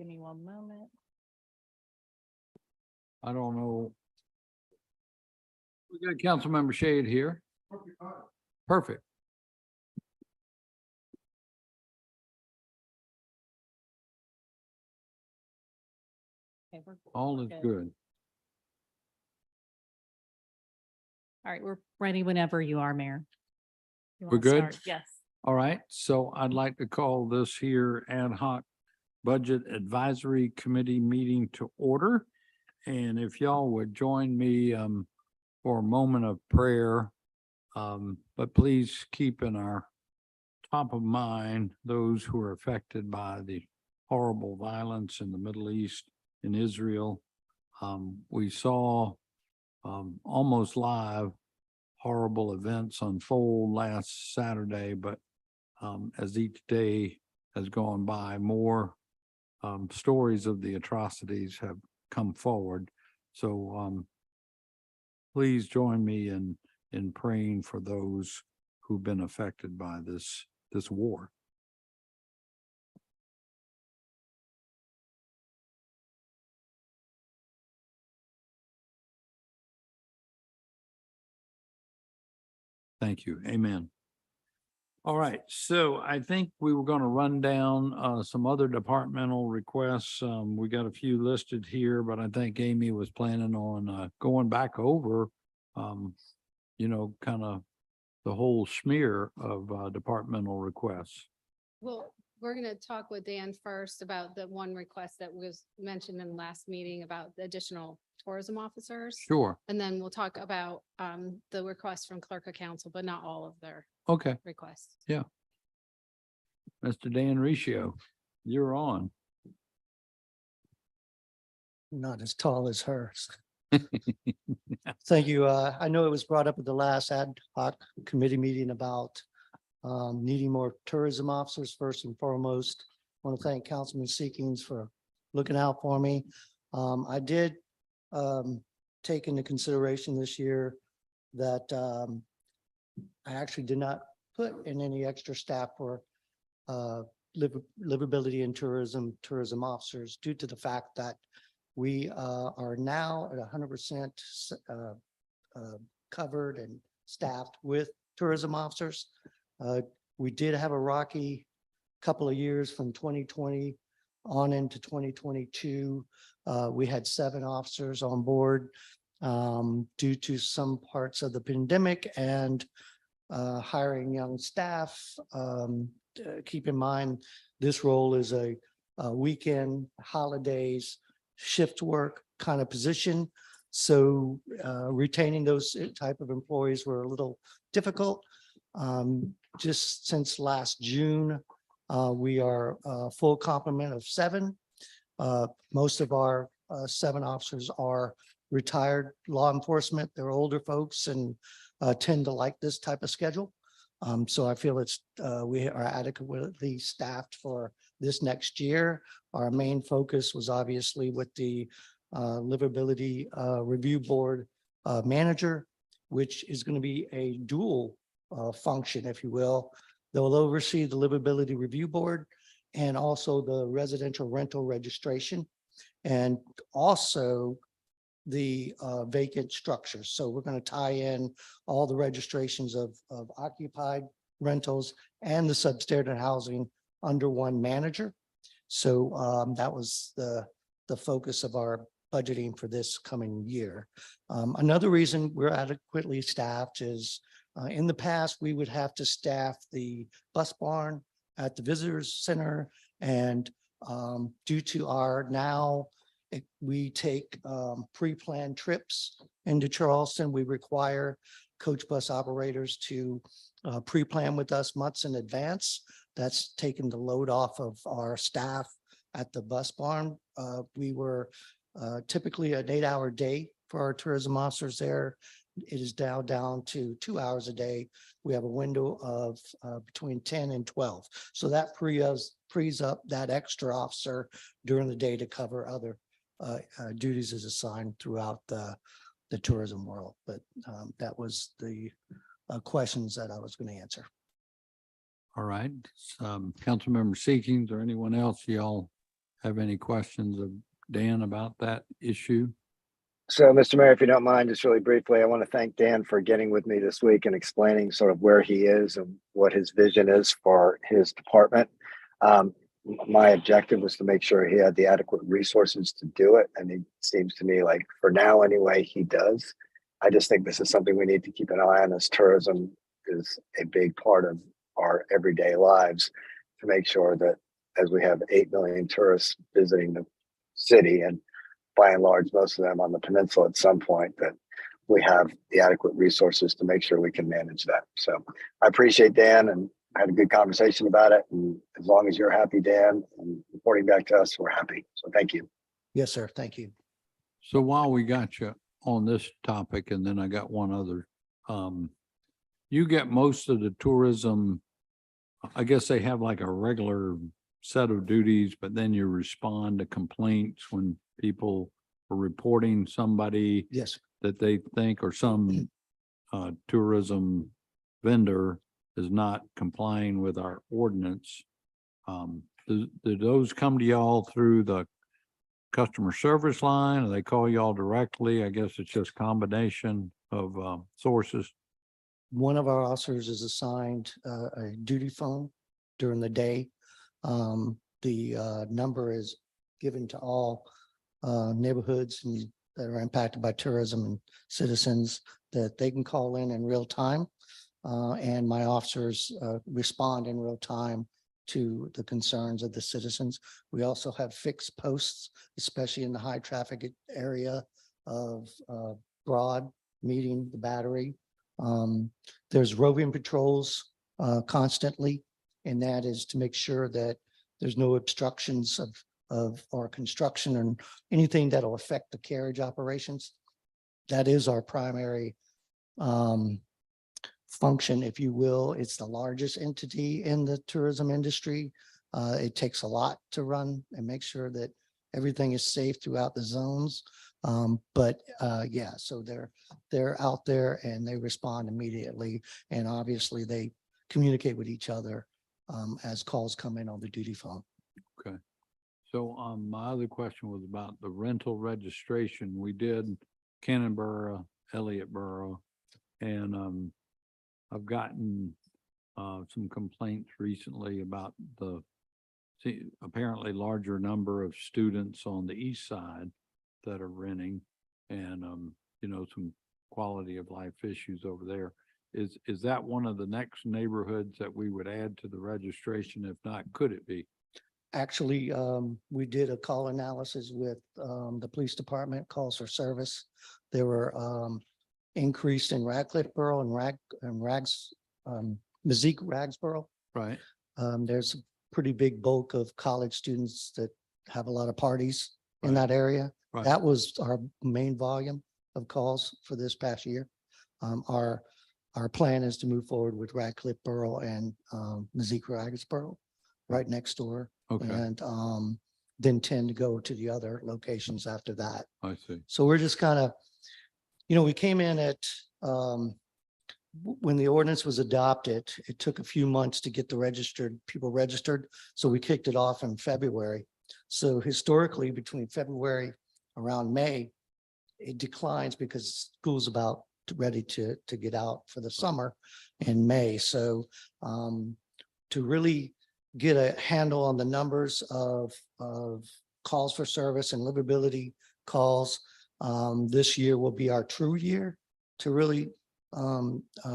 Give me one moment. I don't know. We got Councilmember Shade here. Perfect. Okay, All we're is good. good. All right, we're ready whenever you are, Mayor. You We're wanna good? start? Yes. All right, so I'd like to call this here ad hoc Budget Advisory Committee meeting to order. And if y'all would join me for a moment of prayer. But please keep in our top of mind those who are affected by the horrible violence in the Middle East, in Israel. We saw almost live horrible events unfold last Saturday, but as each day has gone by, more stories of the atrocities have come forward. So please join me in praying for those who've been affected by this war. Thank you. Amen. All right, so I think we were going to run down some other departmental requests. We got a few listed here, but I think Amy was planning on going back over, kind of the whole smear of departmental requests. Well, we're gonna talk with Dan first about the one request that was mentioned in the last meeting about the additional tourism officers. Sure. And then we'll talk about the request from clerk of council, but not all of their Okay. requests. Mr. Dan Riccio, you're on. Not as tall as hers. Thank you. I know it was brought up at the last ad hoc committee meeting about needing more tourism officers first and foremost. I want to thank Councilman Seekings for looking out for me. I did take into consideration this year that I actually did not put in any extra staff for livability and tourism officers due to the fact that we are now at 100% covered and staffed with tourism officers. We did have a rocky couple of years from 2020 on into 2022. We had 7 officers on board due to some parts of the pandemic and hiring young staff. Keep in mind, this role is a weekend, holidays, shift work kind of position. So retaining those type of employees were a little difficult. Just since last June, we are a full complement of 7. Most of our 7 officers are retired law enforcement. They're older folks and tend to like this type of schedule. So I feel we are adequately staffed for this next year. Our main focus was obviously with the livability review board manager, which is going to be a dual function, if you will. They'll oversee the livability review board and also the residential rental registration and also the vacant structures. So we're going to tie in all the registrations of occupied rentals and the substandard housing under one manager. So that was the focus of our budgeting for this coming year. Another reason we're adequately staffed is in the past, we would have to staff the bus barn at the visitors center. And due to our now, we take pre-planned trips into Charleston. We require coach bus operators to pre-plan with us months in advance. That's taken the load off of our staff at the bus barn. We were typically an 8-hour day for our tourism officers there. It is now down to 2 hours a day. We have a window of between 10 and 12. So that frees up that extra officer during the day to cover other duties as assigned throughout the tourism world. But that was the questions that I was going to answer. All right, Councilmember Seekings or anyone else, y'all have any questions of Dan about that issue? So, Mr. Mayor, if you don't mind, just really briefly, I want to thank Dan for getting with me this week and explaining sort of where he is and what his vision is for his department. My objective was to make sure he had the adequate resources to do it. And it seems to me like for now, anyway, he does. I just think this is something we need to keep an eye on, as tourism is a big part of our everyday lives, to make sure that as we have 8 million tourists visiting the city, and by and large, most of them on the peninsula at some point, that we have the adequate resources to make sure we can manage that. So I appreciate Dan, and I had a good conversation about it. And as long as you're happy, Dan, and reporting back to us, we're happy. So thank you. Yes, sir. Thank you. So while we got you on this topic, and then I got one other, you get most of the tourism, I guess they have like a regular set of duties, but then you respond to complaints when people are reporting somebody Yes, that they think, or some tourism vendor is not complying with our ordinance. Do those come to y'all through the customer service line, or they call y'all directly? I guess it's just combination of sources. one of our officers is assigned a duty phone during the day. The number is given to all neighborhoods that are impacted by tourism and citizens, that they can call in real time. And my officers respond in real time to the concerns of the citizens. We also have fixed posts, especially in the high traffic area of Broad, Meeting, the Battery. There's roving patrols constantly, and that is to make sure that there's no obstructions of our construction and anything that will affect the carriage operations. That is our primary function, if you will. It's the largest entity in the tourism industry. It takes a lot to run and make sure that everything is safe throughout the zones. Yeah, so they're out there and they respond immediately, and obviously they communicate with each other as calls come in on the duty phone. Okay. So my other question was about the rental registration. We did Cannonboro, Elliottboro, and I've gotten some complaints recently about the apparently larger number of students on the east side that are renting, and some quality of life issues over there. Is that one of the next neighborhoods that we would add to the registration? If not, could it be? Actually, we did a call analysis with the police department, calls for service. There were increased in Radcliffe Borough and Mizzique Ragsboro. Right. There's a pretty big bulk of college students that have a lot of parties in Right. that area. Right. That was our main volume of calls for this past year. Our plan is to move forward with Radcliffe Borough and Mizzique Ragsboro right next door. Okay, And then tend to go to the other locations after that. I see. So we're just kind of, we came in at, when the ordinance was adopted, it took a few months to get the people registered. So we kicked it off in February. So historically, between February around May, it declines because school's about ready to get out for the summer in May. So to really get a handle on the numbers of calls for service and livability calls, this year will be our true year to really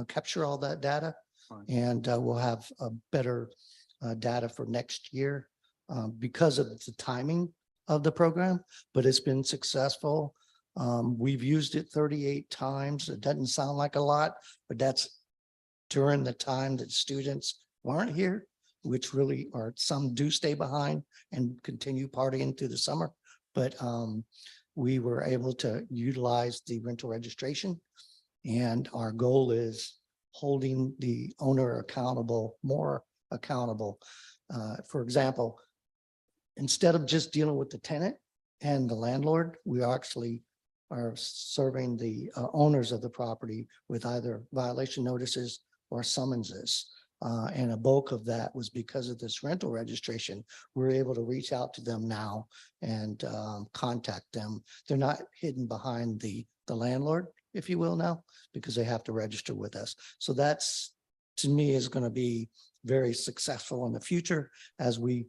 capture all that data. Fine. And we'll have a better data for next year because of the timing of the program, but it's been successful. We've used it 38 times. It doesn't sound like a lot, but that's during the time that students weren't here, which really are, some do stay behind and continue partying through the summer. But we were able to utilize the rental registration, and our goal is holding the owner accountable, more accountable. For example, instead of just dealing with the tenant and the landlord, we actually are serving the owners of the property with either violation notices or summonses. And a bulk of that was because of this rental registration. We're able to reach out to them now and contact them. They're not hidden behind the landlord, if you will, now, because they have to register with us. So that's, to me, is going to be very successful in the future as we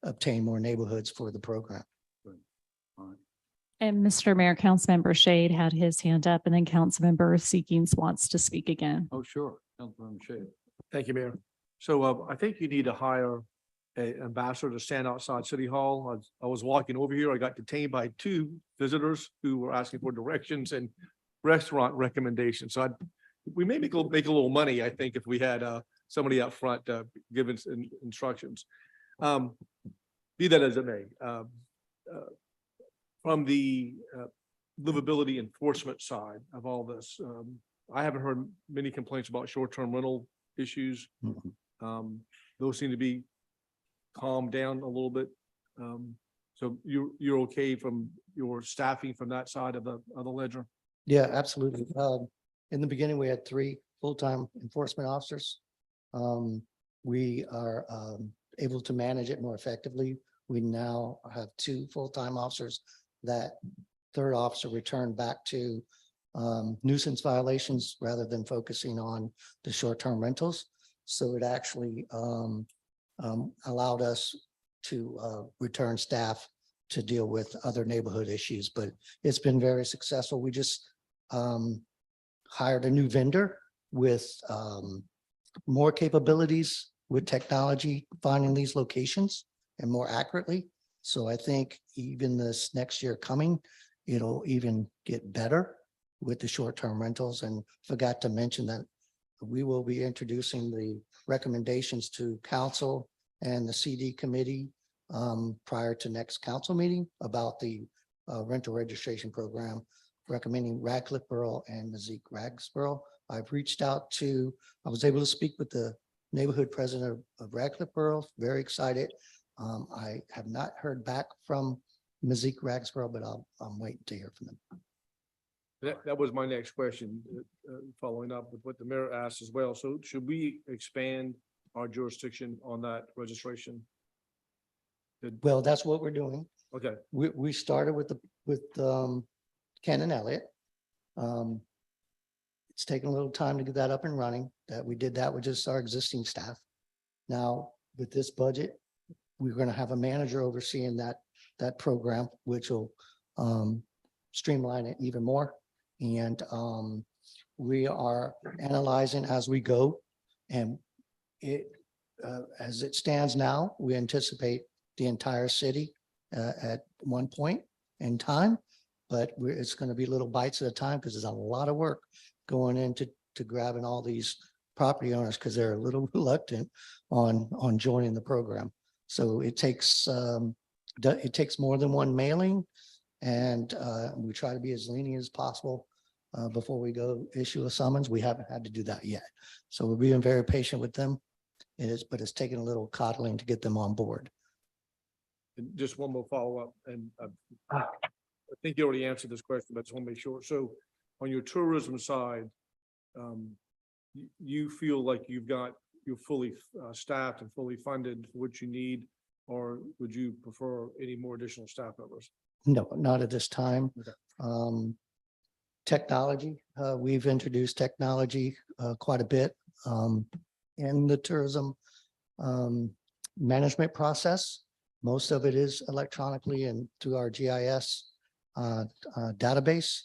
obtain more neighborhoods for the program. And Mr. Mayor, Councilmember Shade had his hand up, and then Councilmember Seekings wants to speak again. Oh, sure. Councilman Shea. Thank you, Mayor. So I think you need to hire an ambassador to stand outside City Hall. I was walking over here. I got detained by two visitors who were asking for directions and restaurant recommendations. So we may make a little money, I think, if we had somebody out front giving instructions. Be that as it may. From the livability enforcement side of all this, I haven't heard many complaints about short-term rental issues. Those seem to be calmed down a little bit. So you're okay from your staffing from that side of the ledger? Yeah, absolutely. In the beginning, we had 3 full-time enforcement officers. We are able to manage it more effectively. We now have 2 full-time officers. That 3rd officer returned back to nuisance violations rather than focusing on the short-term rentals. So it actually allowed us to return staff to deal with other neighborhood issues, but it's been very successful. We just hired a new vendor with more capabilities with technology, finding these locations and more accurately. So I think even this next year coming, it'll even get better with the short-term rentals. And forgot to mention that we will be introducing the recommendations to council and the CD committee prior to next council meeting about the rental registration program, recommending Radcliffe Borough and Mezquite Ragsboro. I was able to speak with the neighborhood president of Radcliffe Borough, very excited. I have not heard back from Mezquite Ragsboro, but I'm waiting to hear from them. That was my next question, following up with what the mayor asked as well. So should we expand our jurisdiction on that registration? Well, that's what we're doing. Okay, We started with Ken and Elliott. It's taken a little time to get that up and running. We did that with just our existing staff. Now, with this budget, we're going to have a manager overseeing that program, which will streamline it even more. And we are analyzing as we go. And as it stands now, we anticipate the entire city at one point in time, but it's going to be little bites at a time because there's a lot of work going into grabbing all these property owners because they're a little reluctant on joining the program. So it takes more than one mailing, and we try to be as lenient as possible before we go issue a summons. We haven't had to do that yet. So we're being very patient with them. But it's taken a little coddling to get them on board. and just one more follow-up, and I think you already answered this question, but I just want to make sure. So on your tourism side, you feel like you're fully staffed and fully funded for what you need, or would you prefer any more additional staff members? No, not at this time. Okay. Technology, we've introduced technology quite a bit in the tourism management process. Most of it is electronically and through our GIS database.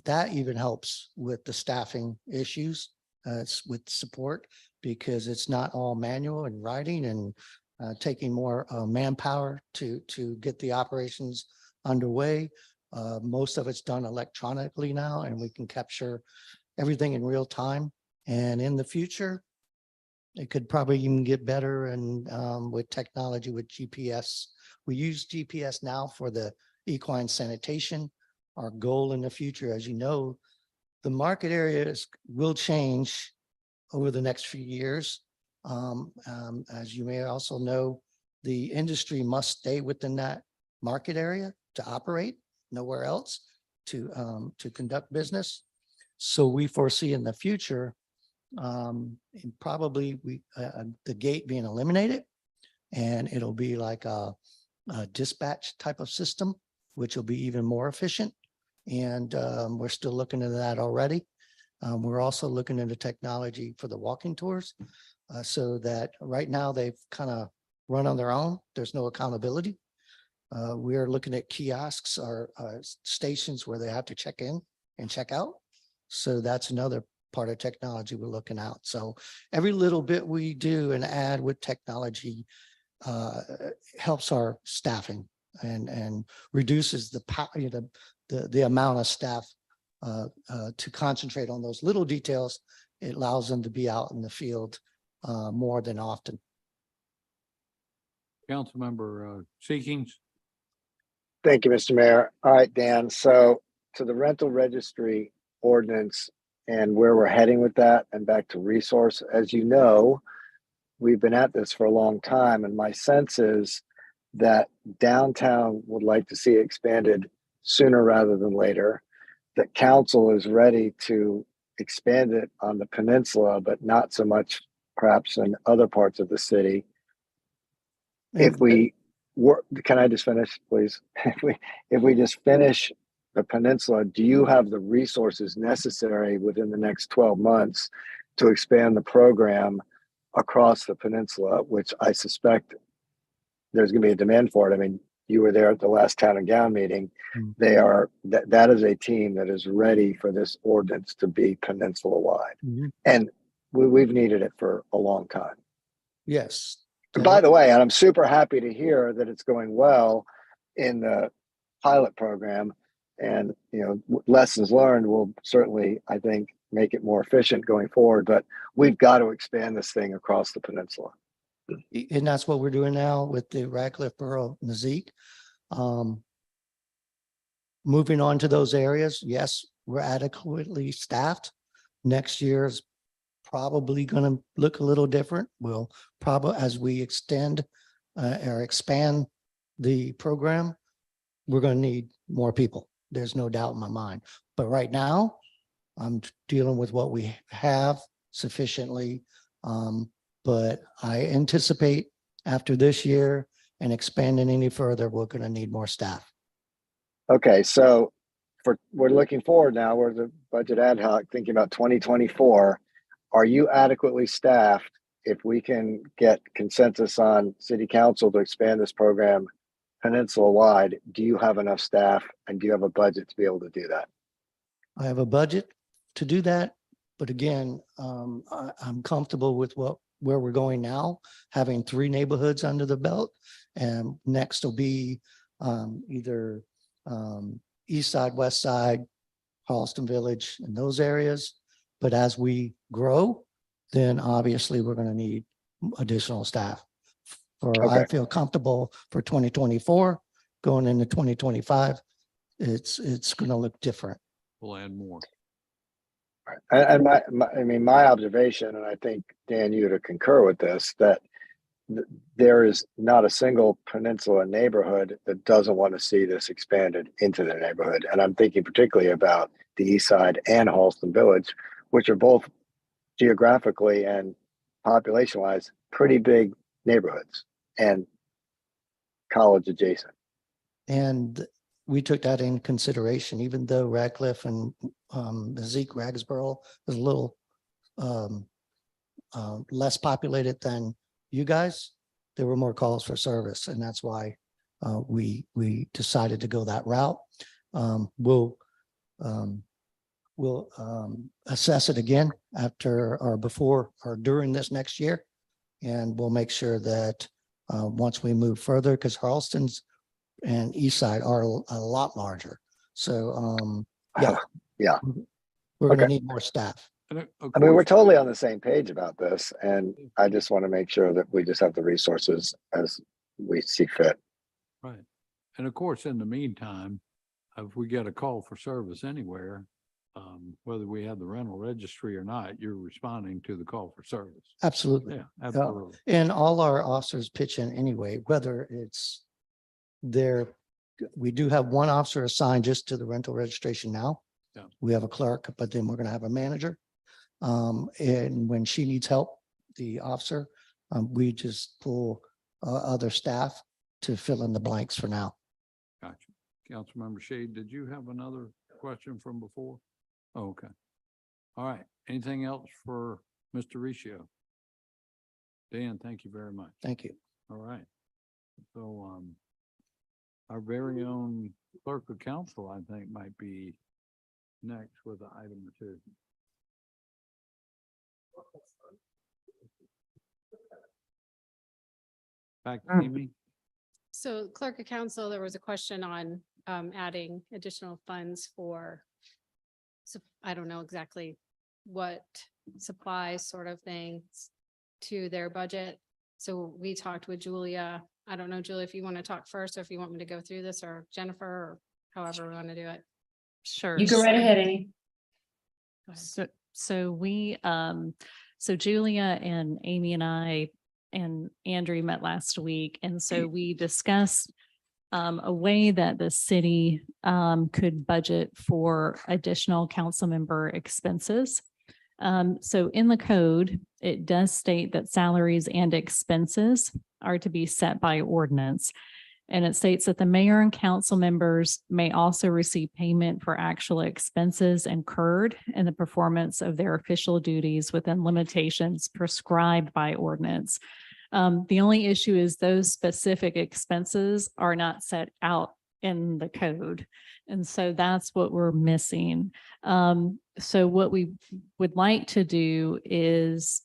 That even helps with the staffing issues. It's with support because it's not all manual and writing and taking more manpower to get the operations underway. Most of it's done electronically now, and we can capture everything in real time. And in the future, it could probably even get better. And with technology, with GPS, we use GPS now for the equine sanitation. Our goal in the future, as you know, the market areas will change over the next few years. As you may also know, the industry must stay within that market area to operate, nowhere else to conduct business. So we foresee in the future and probably the gate being eliminated. And it'll be like a dispatch type of system, which will be even more efficient. And we're still looking into that already. We're also looking into technology for the walking tours. So that right now they've kind of run on their own. There's no accountability. We are looking at kiosks or stations where they have to check in and check out. So that's another part of technology we're looking at. So every little bit we do and add with technology helps our staffing and reduces the amount of staff to concentrate on those little details. It allows them to be out in the field more than often. Councilmember Seekings. Thank you, Mr. Mayor. All right, Dan. So to the rental registry ordinance and where we're heading with that and back to resource, as you know, we've been at this for a long time. And my sense is that downtown would like to see it expanded sooner rather than later. That council is ready to expand it on the peninsula, but not so much perhaps in other parts of the city. If we work, can I just finish, please? If we just finish the peninsula, do you have the resources necessary within the next 12 months to expand the program across the peninsula, which I suspect there's going to be a demand for it? I mean, you were there at the last town and gown meeting. They are, that is a team that is ready for this ordinance to be peninsula wide. And we've needed it for a long time. Yes. And by the way, and I'm super happy to hear that it's going well in the pilot program, and lessons learned will certainly, I think, make it more efficient going forward. But we've got to expand this thing across the peninsula. And that's what we're doing now with the Radcliffe Borough Mazik. Moving on to those areas, yes, we're adequately staffed. Next year's probably going to look a little different. We'll probably, as we extend or expand the program, we're going to need more people. There's no doubt in my mind. But right now, I'm dealing with what we have sufficiently. But I anticipate after this year and expanding any further, we're going to need more staff. Okay, so we're looking forward now. We're the budget ad hoc thinking about 2024. Are you adequately staffed if we can get consensus on city council to expand this program peninsula wide? Do you have enough staff and do you have a budget to be able to do that? I have a budget to do that. But again, I'm comfortable with where we're going now, having 3 neighborhoods under the belt. And next will be either east side, west side, Charleston Village, and those areas. But as we grow, then obviously we're going to need additional staff. I feel comfortable for 2024, going into 2025. It's going to look different. We'll add more. And my observation, and I think Dan, you to concur with this, that there is not a single peninsula neighborhood that doesn't want to see this expanded into their neighborhood. And I'm thinking particularly about the east side and Halston Village, which are both geographically and population wise pretty big neighborhoods and college adjacent. And we took that in consideration, even though Radcliffe and Zeke Ragsboro is a little less populated than you guys. There were more calls for service, and that's why we decided to go that route. We'll assess it again after or before or during this next year, and we'll make sure that once we move further, because Charleston's and east side are a lot larger. So yeah, we're going to need more staff. I mean, we're totally on the same page about this, and I just want to make sure that we just have the resources as we see fit. Right. And of course, in the meantime, if we get a call for service anywhere, whether we have the rental registry or not, you're responding to the call for service. Absolutely. Yeah, absolutely. And all our officers pitch in anyway, whether it's we do have one officer assigned just to the rental registration now. Yeah. We have a clerk, but then we're going to have a manager. And when she needs help, the officer, we just pull other staff to fill in the blanks for now. Gotcha. Councilmember Shade, did you have another question from before? Oh, okay. All right. Anything else for Mr. Riccio? Dan, thank you very much. Thank you. All right. So, our very own clerk of council, I think, might be next with an item or two. Back to Amy. So clerk of council, there was a question on adding additional funds for, I don't know exactly what supplies sort of things to their budget. So we talked with Julia. I don't know, Julia, if you want to talk first or if you want me to go through this, or Jennifer, or however we want to do it. Sure. You go right ahead, Amy. Go ahead. So we, so Julia and Amy and I and Andrew met last week. And so we discussed a way that the city could budget for additional council member expenses. So in the code, it does state that salaries and expenses are to be set by ordinance. And it states that the mayor and council members may also receive payment for actual expenses incurred in the performance of their official duties within limitations prescribed by ordinance. The only issue is those specific expenses are not set out in the code. And so that's what we're missing. So what we would like to do is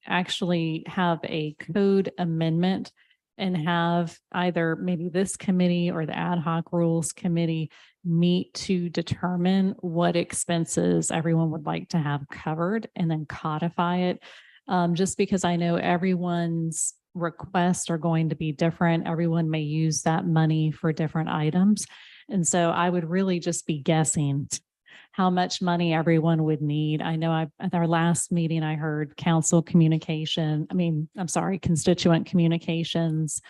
actually have a code amendment and have either maybe this committee or the ad hoc rules committee meet to determine what expenses everyone would like to have covered and then codify it. Just because I know everyone's requests are going to be different. Everyone may use that money for different items. And so I would really just be guessing how much money everyone would need. I know at our last meeting, I heard council communication, constituent communications,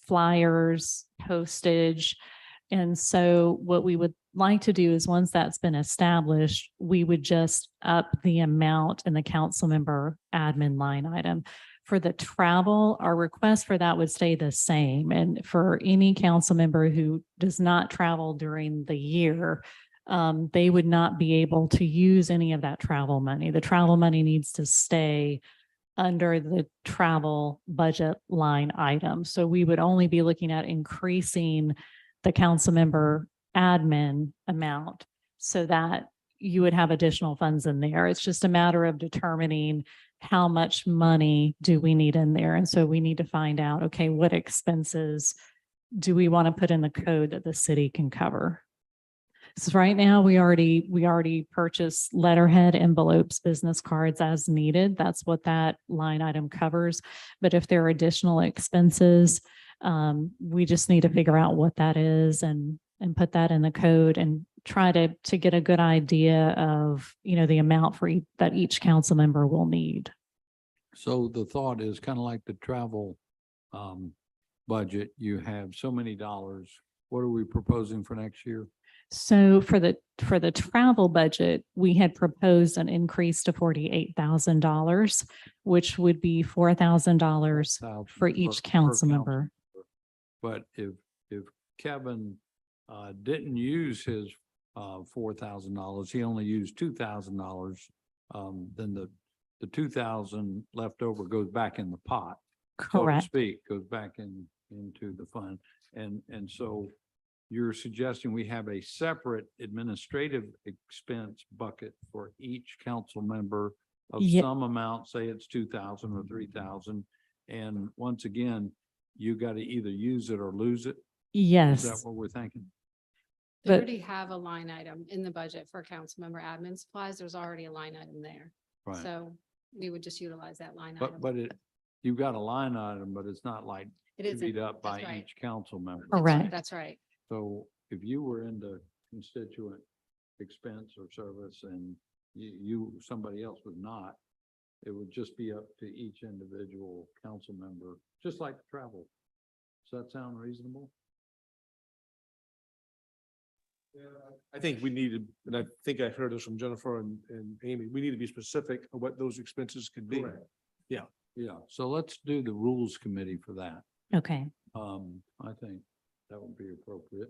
flyers, postage. And so what we would like to do is once that's been established, we would just up the amount in the council member admin line item. For the travel, our request for that would stay the same. And for any council member who does not travel during the year, they would not be able to use any of that travel money. The travel money needs to stay under the travel budget line item. So we would only be looking at increasing the council member admin amount so that you would have additional funds in there. It's just a matter of determining how much money do we need in there. And so we need to find out, okay, what expenses do we want to put in the code that the city can cover? So right now we already purchased letterhead, envelopes, business cards as needed. That's what that line item covers. But if there are additional expenses, we just need to figure out what that is and put that in the code and try to get a good idea of, the amount that each council member will need. So the thought is kind of like the travel budget. You have so many dollars. What are we proposing for next year? So for the travel budget, we had proposed an increase to $48,000, which would be $4,000 for each council member. But if Kevin didn't use his $4,000, he only used $2,000, then the 2,000 left over goes back in the pot. So to Correct. speak, goes back into the fund. And so you're suggesting we have a separate administrative expense bucket for each council member of Ye- some amount, say it's 2,000 or 3,000. And once again, you got to either use it or lose it. Is that Yes. what we're thinking? They But- already have a line item in the budget for council member admin supplies. There's already a line item there. Right. So we would just utilize that line But, item. you've got a line item, but it's not like It isn't. divvied up by That's right. each council member. Correct. That's right. So if you were into constituent expense or service and somebody else was not, it would just be up to each individual council member, just like travel. Does that sound reasonable? I think we need to, and I think I heard this from Jennifer and Amy, we need to be specific of what those expenses could be. Correct. Yeah, so let's do the rules committee for that. Okay. I think that would be appropriate.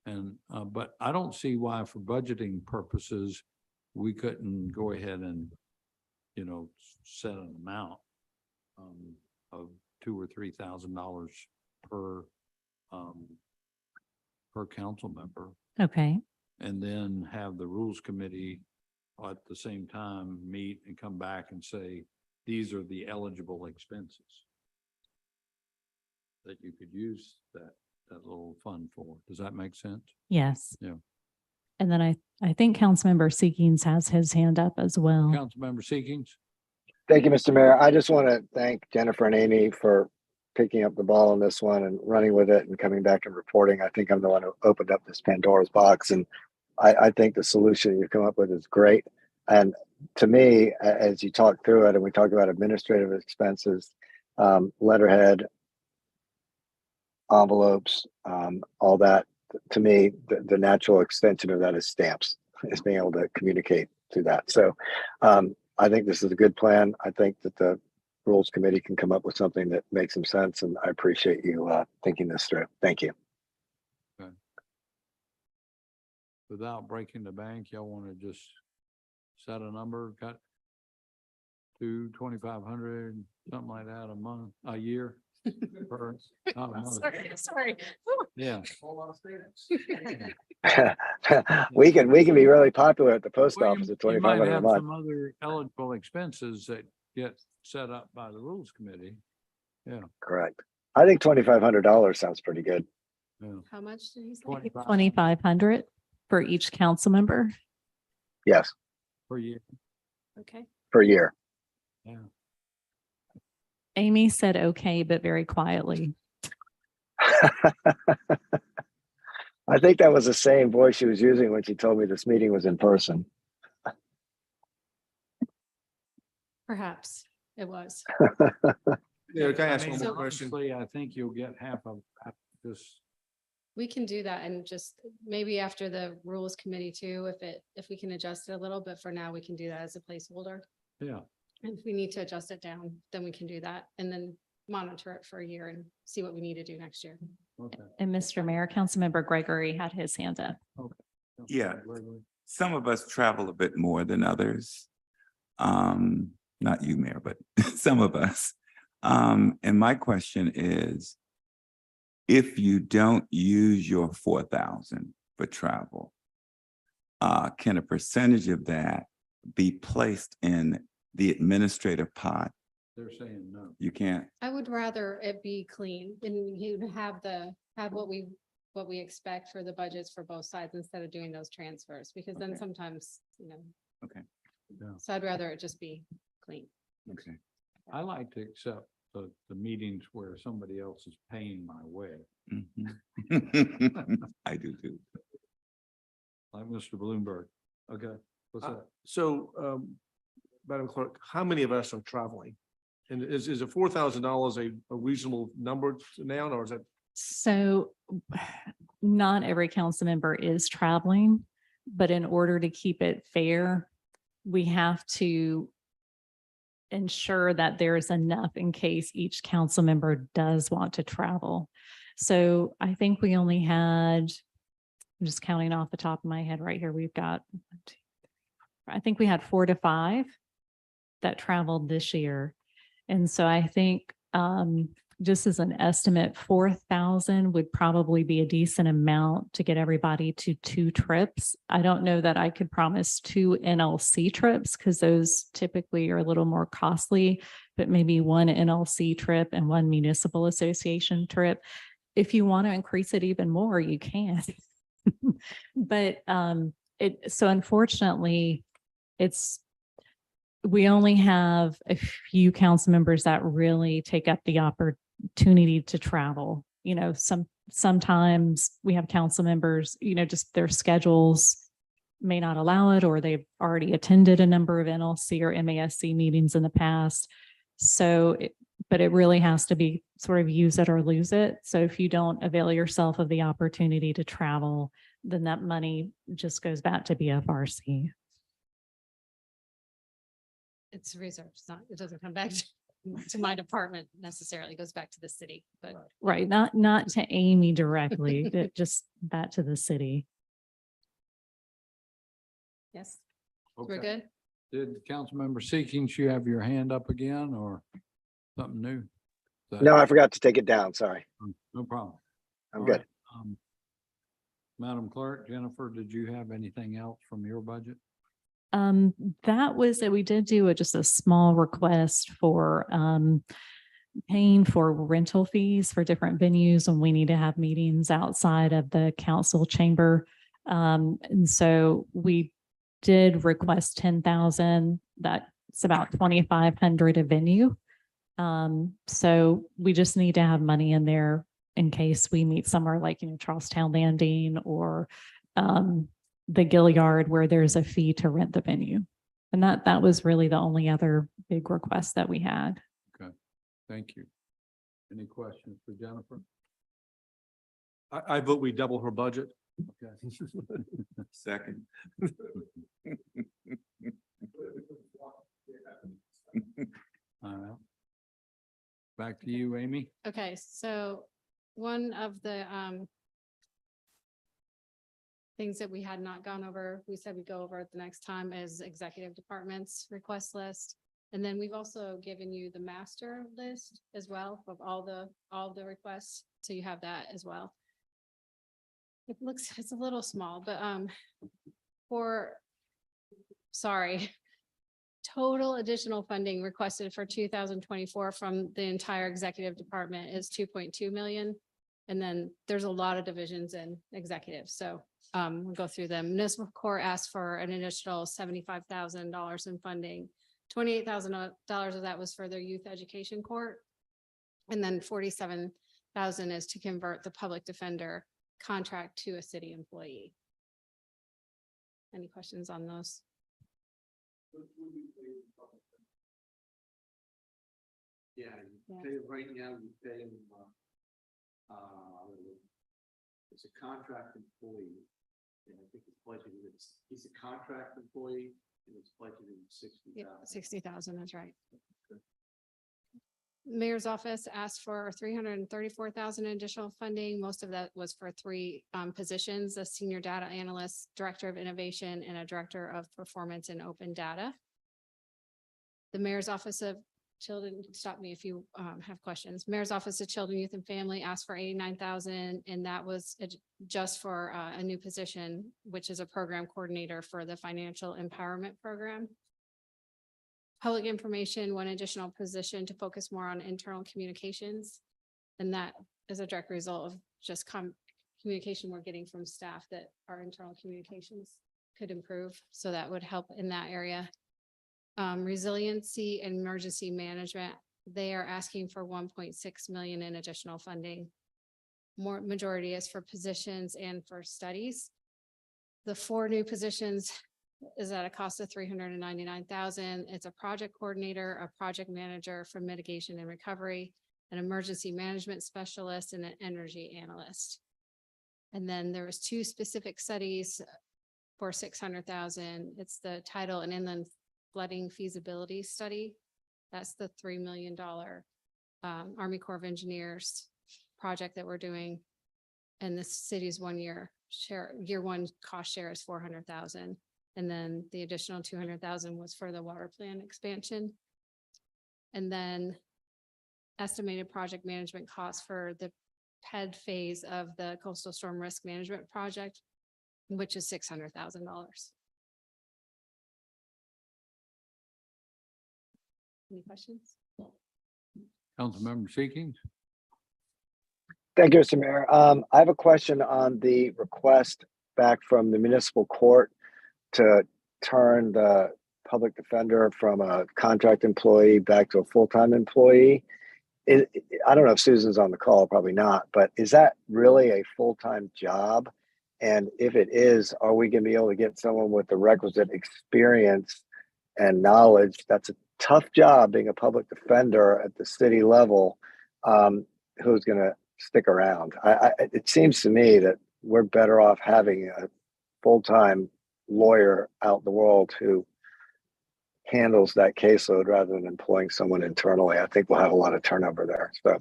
And, but I don't see why for budgeting purposes, we couldn't go ahead and, you know, set an amount of $2,000 or $3,000 per council member, Okay. and then have the rules committee at the same time meet and come back and say, these are the eligible expenses that you could use that little fund for. Does that make sense? Yes. Yeah. And then I think Councilmember Seekings has his hand up as well. Councilmember Seekings? Thank you, Mr. Mayor. I just want to thank Jennifer and Amy for picking up the ball on this one and running with it and coming back and reporting. I think I'm the one who opened up this Pandora's box, and I think the solution you've come up with is great. And to me, as you talk through it and we talk about administrative expenses, letterhead, envelopes, all that, to me, the natural extension of that is stamps, is being able to communicate through that. So I think this is a good plan. I think that the Rules Committee can come up with something that makes some sense, and I appreciate you thinking this through. Thank you. Without breaking the bank, y'all want to just set a number, cut to 2,500, something like that a year? per- not a month. Sorry. Yeah. we can be really popular at the post Well, office at you might 2,500 a have month. some other eligible expenses that get set up by the Rules Committee. Yeah. Correct. I think $2,500 sounds pretty good. Yeah. How much did he say? 2,500 for each council member. Yes, Per year. Okay. per year. Yeah. Amy said okay, but very quietly. I think that was the same voice she was using when she told me this meeting was in person. Perhaps it was. Yeah, can I ask mean, one more question? honestly, I think you'll get half of this. We can do that and just maybe after the Rules Committee too, if we can adjust it a little, but for now we can do that as a placeholder. Yeah. And if we need to adjust it down, then we can do that and then monitor it for a year and see what we need to do next year. Okay. And Mr. Mayor, Councilmember Gregory had his hand up. Yeah. Some of us travel a bit more than others. Not you, Mayor, but some of us. And my question is, if you don't use your 4,000 for travel, can a percentage of that be placed in the administrative pot? They're saying no. You can't. I would rather it be clean and you have what we expect for the budgets for both sides instead of doing those transfers, because then Okay. sometimes, Okay. Yeah. so I'd rather it just be clean. Okay. I like to accept the meetings where somebody else is paying my way, Mhm. I do too. like Mr. Bloomberg. Okay. What's that? So, Madam Clerk, how many of us are traveling? And is it $4,000 a reasonable number now, or is it? So not every council member is traveling, but in order to keep it fair, we have to ensure that there is enough in case each council member does want to travel. So I think we only had, I'm just counting off the top of my head right here, we've got, I think we had 4 to 5 that traveled this year. And so I think just as an estimate, 4,000 would probably be a decent amount to get everybody to 2 trips. I don't know that I could promise 2 NLC trips because those typically are a little more costly, but maybe 1 NLC trip and 1 municipal association trip. If you want to increase it even more, you can. But so unfortunately, we only have a few council members that really take up the opportunity to travel. Sometimes we have council members, just their schedules may not allow it, or they've already attended a number of NLC or MASC meetings in the past. But it really has to be sort of use it or lose it. So if you don't avail yourself of the opportunity to travel, then that money just goes back to BFRC. It's reserved. It's not, it doesn't come back to my department necessarily. It goes back to the city, but Right, not to Amy directly, but just back to the city. yes, we're Okay. good. Did Councilmember Seekings, you have your hand up again or something new? Is that- No, I forgot to take it down. Sorry. No problem. I'm All good. right, Madam Clerk, Jennifer, did you have anything else from your budget? That was that we did do just a small request for paying for rental fees for different venues when we need to have meetings outside of the council chamber. And so we did request 10,000. That's about 2,500 a venue. So we just need to have money in there in case we meet somewhere like, Charlestown Landing or the Gilliard where there's a fee to rent the venue. And that was really the only other big request that we had. Thank you. Any questions for Jennifer? I vote we double her budget. Okay. Second. All right. Back to you, Amy. Okay, so one of the things that we had not gone over, we said we'd go over at the next time is executive department's request list. And then we've also given you the master list as well of all the requests. So you have that as well. It's a little small, but total additional funding requested for 2024 from the entire executive department is 2.2 million. And then there's a lot of divisions in executive. So we'll go through them. Municipal court asked for an additional $75,000 in funding. $28,000 of that was for their youth education court. And then $47,000 is to convert the public defender contract to a city employee. Any questions on those? Yeah, Yeah. right now you pay him, it's a contract employee. And I think it's budgeted, he's a contract employee and it's budgeted Yeah, 60,000. 60,000, that's right. Mayor's office asked for 334,000 additional funding. Most of that was for three positions, a senior data analyst, director of innovation, and a director of performance and open data. The Mayor's Office of Children, stop me if you have questions. Mayor's Office of Children, Youth and Family asked for 89,000, and that was just for a new position, which is a program coordinator for the financial empowerment program. Public information, one additional position to focus more on internal communications. And that is a direct result of just communication we're getting from staff that our internal communications could improve. So that would help in that area. Resiliency and emergency management, they are asking for 1.6 million in additional funding. Majority is for positions and for studies. The 4 new positions is at a cost of 399,000. It's a project coordinator, a project manager for mitigation and recovery, an emergency management specialist, and an energy analyst. And then there was 2 specific studies for 600,000. It's the tidal and inland flooding feasibility study. That's the $3 million Army Corps of Engineers project that we're doing. And the city's 1 year share, year 1 cost share is 400,000. And then the additional 200,000 was for the water plan expansion. And then estimated project management costs for the PED phase of the coastal storm risk management project, which is $600,000. Any questions? Councilmember Seekings? Thank you, Mr. Mayor. I have a question on the request back from the municipal court to turn the public defender from a contract employee back to a full-time employee. I don't know if Susan's on the call, probably not, but is that really a full-time job? And if it is, are we going to be able to get someone with the requisite experience and knowledge? That's a tough job being a public defender at the city level, who's going to stick around. It seems to me that we're better off having a full-time lawyer out in the world who handles that caseload rather than employing someone internally. I think we'll have a lot of turnover there. So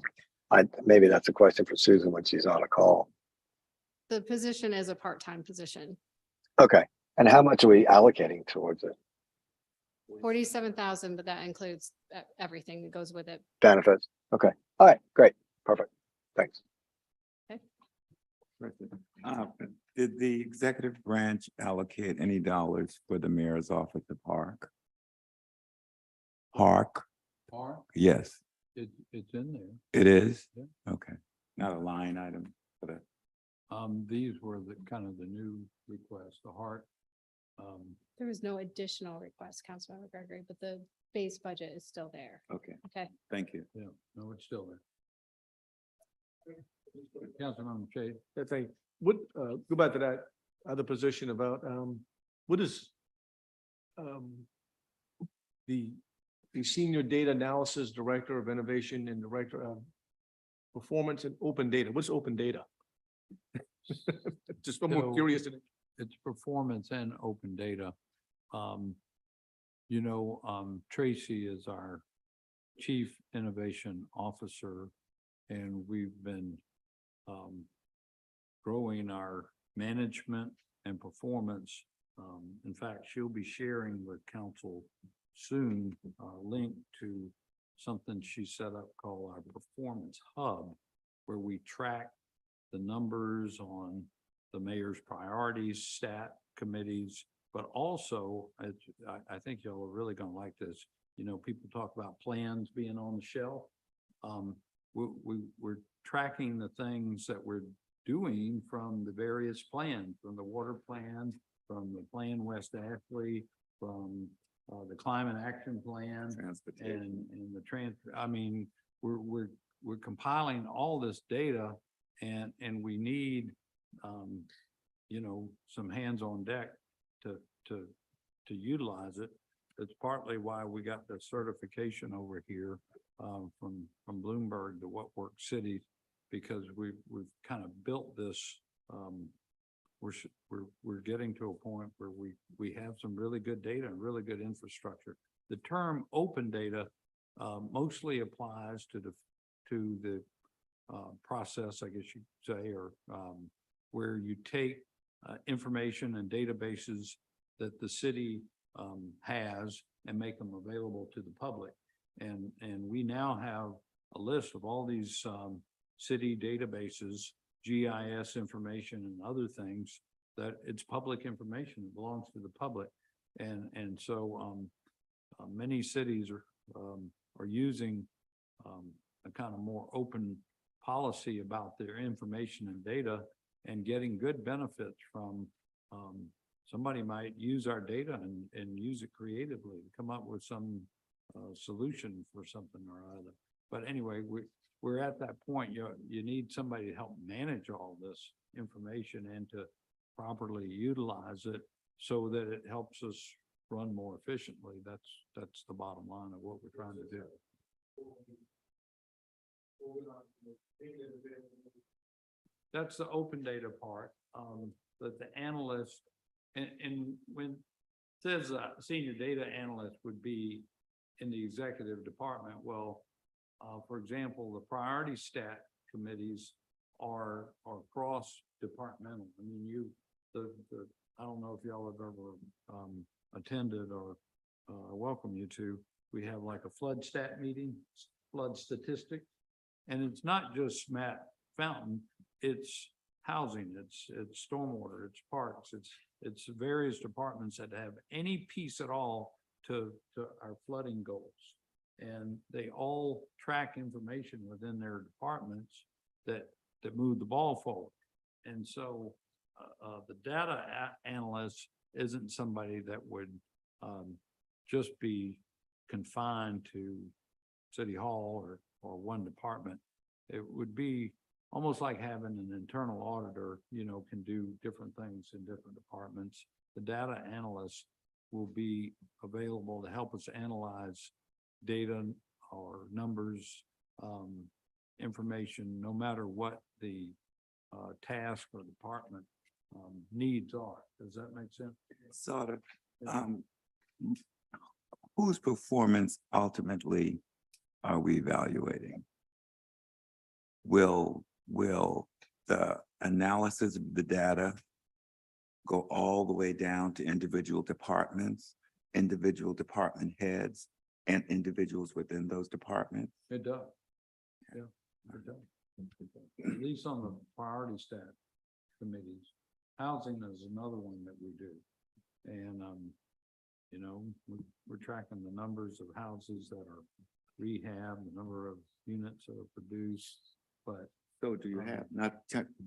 maybe that's a question for Susan when she's on a call. The position is a part-time position. Okay. And how much are we allocating towards it? 47,000, but that includes everything that goes with it. Benefits? Okay. All right. Great. Perfect. Thanks. Did the executive branch allocate any dollars for the mayor's office at Park? Park, Park, yes, it's in there. it is? Yeah. Okay, not a line item for that. These were the kind of the new requests, the heart. There was no additional request, Councilmember Gregory, but the base budget is still there. Okay, Okay. thank you. Yeah, no, it's still there. Councilmember Shade. I think, what, go back to that other position about, what is, the Senior Data Analysis Director of Innovation and Director of Performance and Open Data? What's open data? Just I'm more So- curious. It's performance and open data. Tracy is our Chief Innovation Officer, and we've been growing our management and performance. In fact, she'll be sharing with council soon a link to something she set up called our Performance Hub, where we track the numbers on the mayor's priorities, stat committees, but also, I think y'all are really gonna like this. People talk about plans being on the shelf. We're tracking the things that we're doing from the various plans, from the water plan, from the Plan West Ashley, from the Climate Action Plan, Transportation. and the transfer. I mean, we're compiling all this data, and we need some hands on deck to utilize it. That's partly why we got the certification over here from Bloomberg to What Works Cities, because we've kind of built this. We're getting to a point where we have some really good data and really good infrastructure. The term open data mostly applies to the process, I guess you'd say, or where you take information and databases that the city has and make them available to the public. And we now have a list of all these city databases, GIS information and other things that it's public information. It belongs to the public. And so many cities are using a kind of more open policy about their information and data and getting good benefits from somebody might use our data and use it creatively to come up with some solution for something or other. But anyway, we're at that point. You need somebody to help manage all this information and to properly utilize it so that it helps us run more efficiently. That's the bottom line of what we're trying to do. That's the open data part, that the analyst, and when it says senior data analyst would be in the executive department, well, for example, the priority stat committees are cross-departmental. I mean, I don't know if y'all have ever attended or welcome you to. We have like a flood stat meeting, flood statistics, and it's not just Matt Fountain. It's housing, it's stormwater, it's parks, it's various departments that have any piece at all to our flooding goals. And they all track information within their departments that move the ball forward. And so the data analyst isn't somebody that would just be confined to City Hall or one department. It would be almost like having an internal auditor, can do different things in different departments. The data analyst will be available to help us analyze data or numbers, information, no matter what the task or department needs are. Does that make sense? Sort of. Yeah. Whose performance ultimately are we evaluating? Will the analysis of the data go all the way down to individual departments, individual department heads, and individuals within those departments? It does. Yeah, it does. At least on the priority staff committees. Housing is another one that we do. And, you know, we're tracking the numbers of houses that are rehab, the number of units that are produced, but So do you have,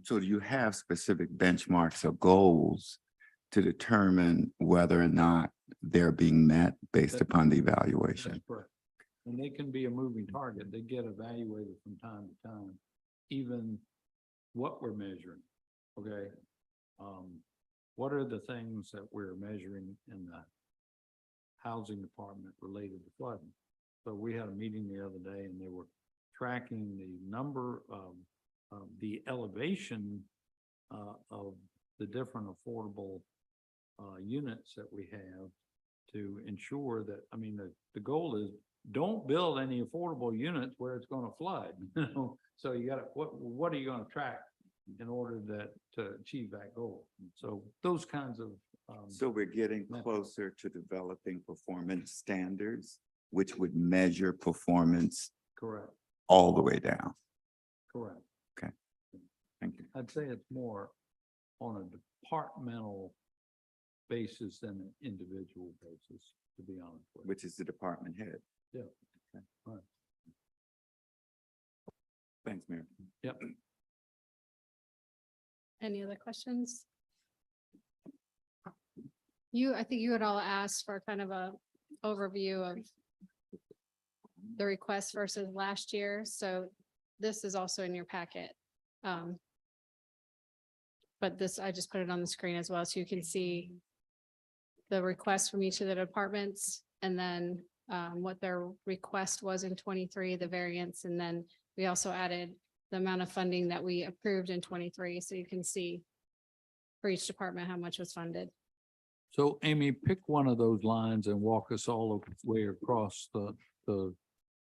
so do you have specific benchmarks or goals to determine whether or not they're being met based upon the that's evaluation? correct. And they can be a moving target. They get evaluated from time to time, even what we're measuring. Okay. What are the things that we're measuring in the housing department related to flooding? So we had a meeting the other day and they were tracking the number of the elevation of the different affordable units that we have to ensure that, I mean, the goal is don't build any affordable units where it's going to flood. You know, so you got to, what are you going to track in order to achieve that goal? So those kinds of So we're getting Yeah. closer to developing performance standards, which would measure performance correct, all the way down. correct. Thank you. I'd say it's more on a departmental basis than an individual basis, to be honest with you. Which is the department head. Yeah. Okay. Right. Thanks, Mayor. Yep. Any other questions? I think you had all asked for kind of a overview of the request versus last year, so this is also in your packet. But this, I just put it on the screen as well, so you can see the request from each of the departments, and then what their request was in 23, the variance, and then we also added the amount of funding that we approved in 23, so you can see for each department how much was funded. So Amy, pick one of those lines and walk us all the way across the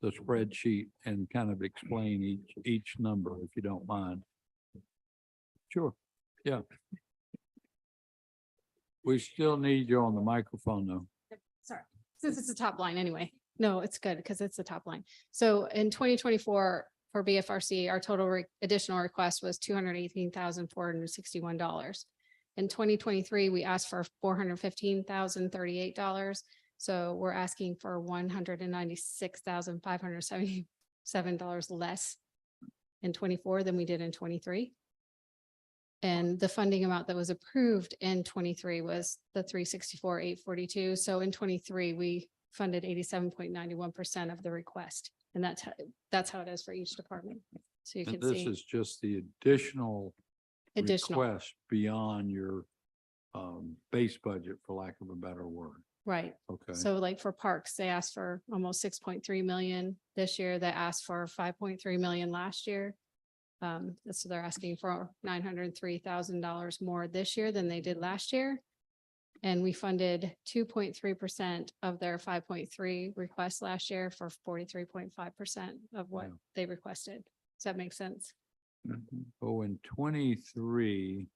spreadsheet and kind of explain each number, if you don't mind. Sure, yeah. We still need you on the microphone though. Sorry, since it's the top line anyway. No, it's good because it's the top line. So in 2024 for BFRC, our total additional request was $218,461. In 2023, we asked for $415,038. So we're asking for $196,577 less in 24 than we did in 23. And the funding amount that was approved in 23 was the 364,842. So in 23, we funded 87.91% of the request. And that's how it is for each department. So you And can this see is just the additional additional, request beyond your base budget, for lack of a better word. right? Okay. So like for parks, they asked for almost 6.3 million this year. They asked for 5.3 million last year. So they're asking for $903,000 more this year than they did last year. And we funded 2.3% of their 5.3 requests last year for 43.5% of what Yeah. they requested. Does that make sense? Mhm. Oh, in 23,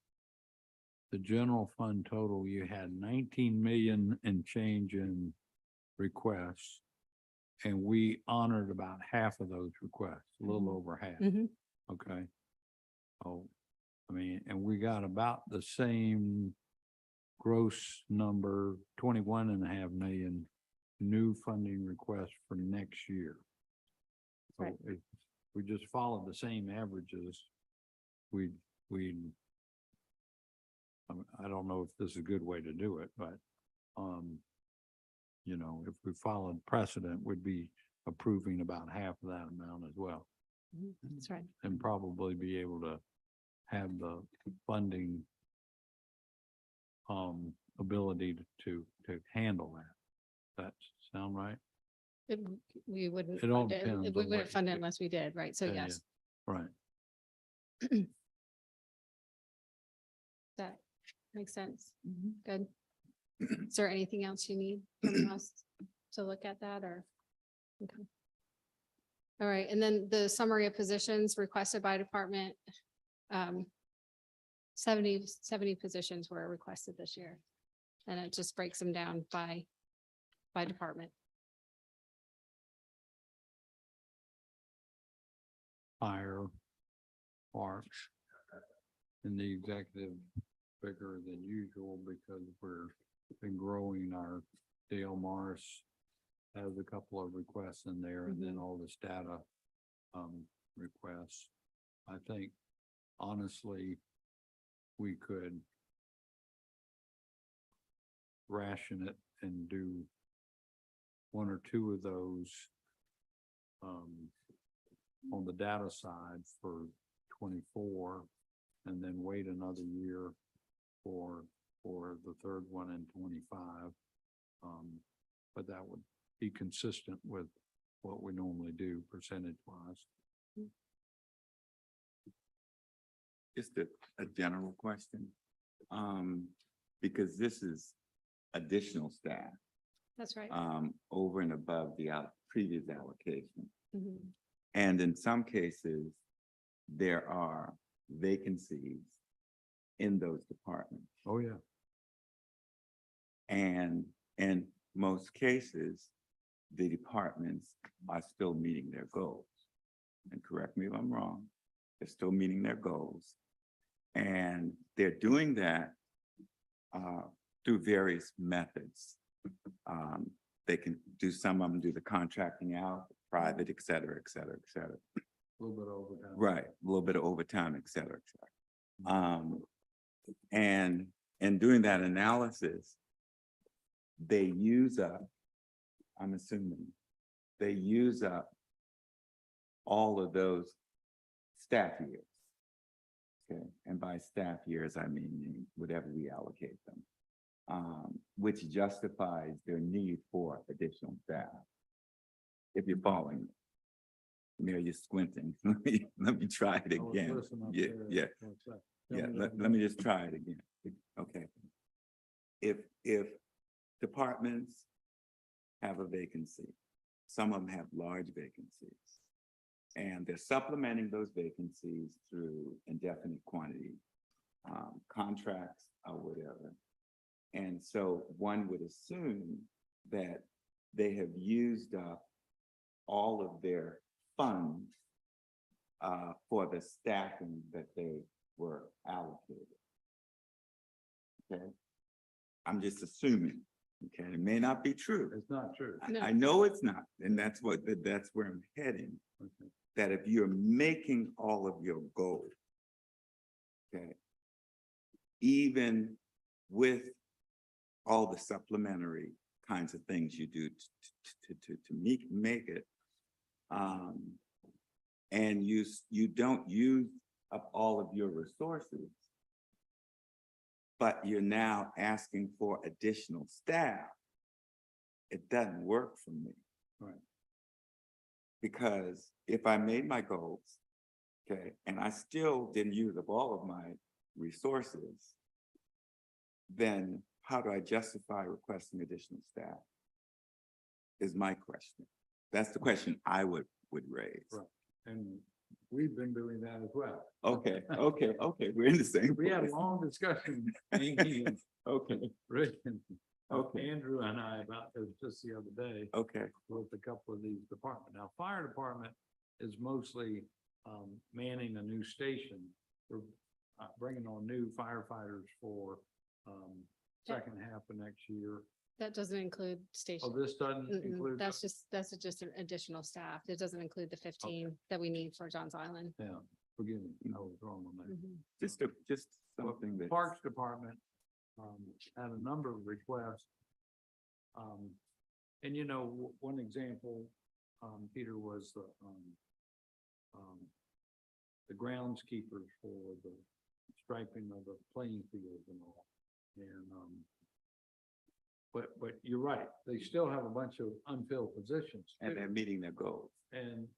the general fund total, you had 19 million and change in requests. And we honored about half of those requests, a little over half. Mhm. Okay. Oh, I mean, and we got about the same gross number, 21.5 million new funding requests for next year. So Right. if we just followed the same averages, we, I don't know if this is a good way to do it, but, you know, if we followed precedent, we'd be approving about half of that amount as well. That's right. And probably be able to have the funding ability to handle that. That sound right? We wouldn't. It all fund it. depends We on what wouldn't you fund it do. unless we did, right? So Yeah, yeah. yes. Right. Makes sense. Mhm. Good. Is there anything else you need from us to look at that or? Okay. All right, and then the summary of positions requested by department. 70 positions were requested this year. And it just breaks them down by department. Fire, parks, and the executive bigger than usual because we're been growing our Dale Morris has a couple of requests in there and then all this data requests. I think honestly, we could ration it and do one or two of those on the data side for 24 and then wait another year for the third one in 25. But that would be consistent with what we normally do percentage wise. Just a general question. Because this is additional staff, That's right. over and above the previous allocation. Mhm. And in some cases, there are vacancies in those departments. Oh, yeah. And in most cases, the departments are still meeting their goals. And correct me if I'm wrong, they're still meeting their goals. And they're doing that through various methods. They can do, some of them do the contracting out, private, et cetera, et cetera, et cetera. A little bit over time. Right, a little bit of overtime, et cetera, et cetera. And in doing that analysis, they use up, I'm assuming, they use up all of those staff years. Okay, and by staff years, I mean whatever we allocate them, which justifies their need for additional staff. If you're following me. Mary, you're squinting. Let me try it I was again. listening up Yeah, there. yeah. What's that? Yeah, Tell me let that me just try it again. Okay. If departments have a vacancy, some of them have large vacancies, and they're supplementing those vacancies through indefinite quantity contracts or whatever. And so one would assume that they have used up all of their funds for the staffing that they were allocated. Okay, I'm just assuming. Okay, it may not be true. It's not true. No. I know it's not, and that's where I'm heading. Okay. That if you're making all of your goals, okay, even with all the supplementary kinds of things you do to make it, and you don't use up all of your resources, but you're now asking for additional staff, it doesn't work for me. Right. Because if I made my goals, okay, and I still didn't use up all of my resources, then how do I justify requesting additional staff? Is my question. That's the question I would raise. Right. And we've been doing that as well. Okay, we're in the same. We had a place. long discussion, Amy and Okay, Rick and okay, Andrew and I about this just the other day okay, with a couple of these departments. Now, fire department is mostly manning a new station. We're bringing on new firefighters for second half of next year. That doesn't include Oh, station. this doesn't Mm-mm, include. That's just an additional staff. It doesn't include the 15 that we need for Johns Island. Yeah, forgive me, I was wrong on that. Mhm. just Well, something that. Parks Department had a number of requests. And you know, one example, Peter, was the groundskeepers for the striping of the playing fields and all. And but you're right, they still have a bunch of unfilled positions. And too. they're meeting their goals. And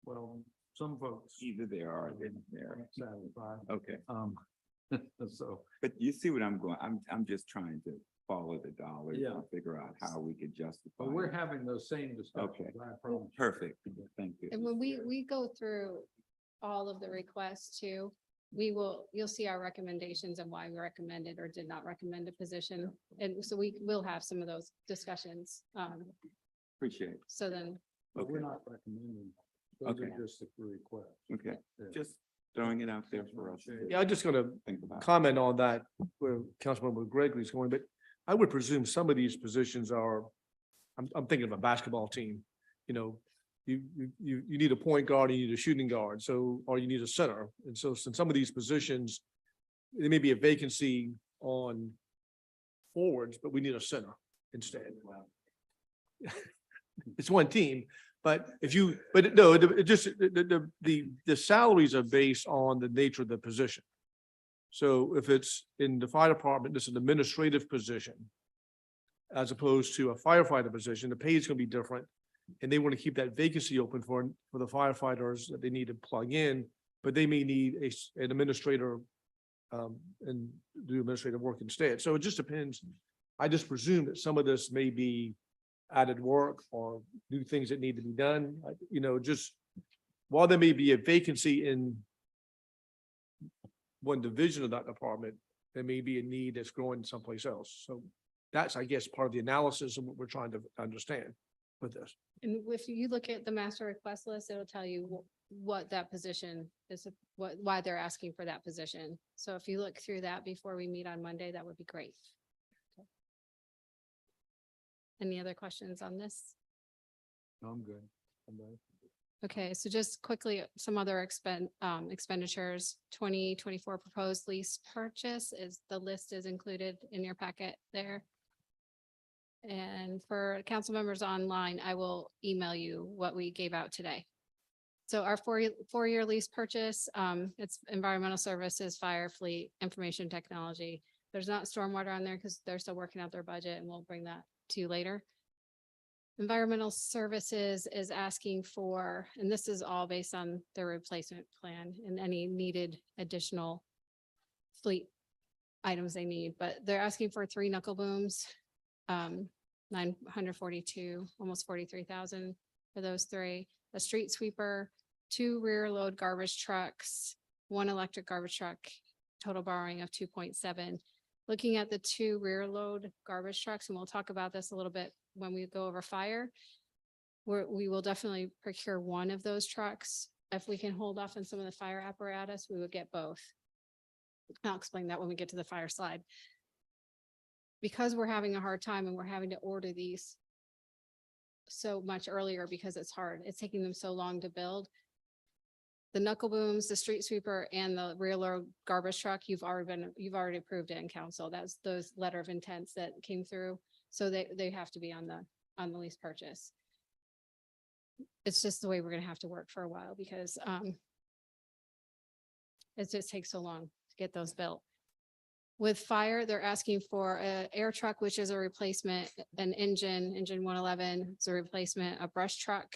well, some folks Either they are or they're. aren't satisfied. Okay, So, But you see what I'm going, I'm just trying to follow the dollars Yeah. and figure out how we could justify. but we're it. having those same discussions. Okay. I promise you. Perfect, thank you. And when we go through all of the requests too, you'll see our recommendations and why we recommended or did not recommend a position. And so we will have some of those discussions. Appreciate it. So then, But we're Okay. not recommending. Those Okay. are just the requests. Okay, Yeah. just throwing it out there for us to Yeah, I'm just gonna think about. comment on that where Councilmember Gregory's going, but I would presume some of these positions are, I'm thinking of a basketball team, you know, you need a point guard, and you need a shooting guard, so, or you need a center. And so since some of these positions, there may be a vacancy on forwards, but we need a center instead. It's one team, but if you, but no, it just, the salaries are based on the nature of the position. So if it's in the fire department, this is an administrative position. As opposed to a firefighter position, the pay is gonna be different. And they want to keep that vacancy open for the firefighters that they need to plug in, but they may need an administrator. And do administrative work instead. So it just depends. I just presume that some of this may be added work or new things that need to be done, you know, just while there may be a vacancy in one division of that department, there may be a need that's growing someplace else. So that's, I guess, part of the analysis of what we're trying to understand with this. and if you look at the master request list, it'll tell you what that position is, why they're asking for that position. So if you look through that before we meet on Monday, that would be great. Okay. Any other questions on this? No, I'm good. I'm good. Okay, so just quickly, some other expenditures, 2024 proposed lease purchase the list is included in your packet there. And for council members online, I will email you what we gave out today. So our four-year lease purchase, it's environmental services, fire fleet, information technology. There's not stormwater on there because they're still working out their budget and we'll bring that to you later. Environmental services is asking for, and this is all based on their replacement plan and any needed additional fleet items they need, but they're asking for 3 knuckle booms, 942, almost 43,000 for those 3, a street sweeper, 2 rear load garbage trucks, 1 electric garbage truck, total borrowing of 2.7. Looking at the 2 rear load garbage trucks, and we'll talk about this a little bit when we go over fire. We will definitely procure 1 of those trucks. If we can hold off on some of the fire apparatus, we would get both. I'll explain that when we get to the fire slide. Because we're having a hard time and we're having to order these so much earlier because it's hard. It's taking them so long to build. The knuckle booms, the street sweeper and the rear load garbage truck, you've already approved it in council. That's those letter of intents that came through. So they have to be on the lease purchase. It's just the way we're gonna have to work for a while because it just takes so long to get those built. With fire, they're asking for a air truck, which is a replacement, an engine 111, it's a replacement, a brush truck.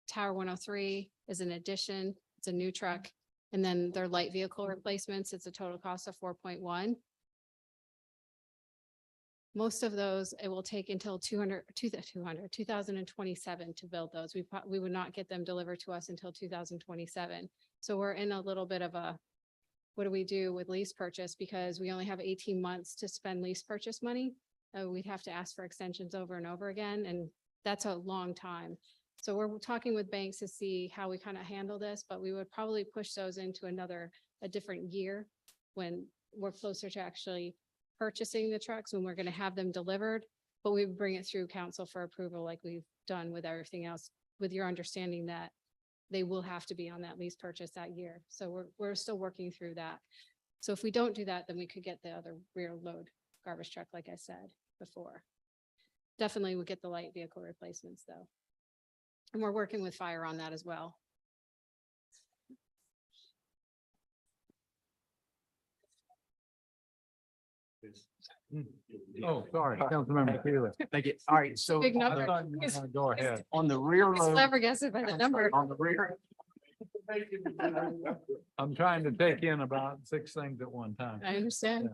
Tower 103 is an addition, it's a new truck. And then their light vehicle replacements, it's a total cost of 4.1. Most of those, it will take until 2027 to build those. We would not get them delivered to us until 2027. So we're in a little bit of a, what do we do with lease purchase? Because we only have 18 months to spend lease purchase money. We'd have to ask for extensions over and over again, and that's a long time. So we're talking with banks to see how we kind of handle this, but we would probably push those into a different year when we're closer to actually purchasing the trucks, when we're going to have them delivered, but we bring it through council for approval like we've done with everything else, with your understanding that they will have to be on that lease purchase that year. So we're still working through that. So if we don't do that, then we could get the other rear load garbage truck, like I said before. Definitely would get the light vehicle replacements though. And we're working with fire on that as well. Oh, sorry, Councilmember Taylor. Thank you. All right, so Big I number. thought you were gonna Go ahead. on the rear It's load, flabbergasted by the number. on the rear, I'm trying to take in about 6 things at one time. I understand.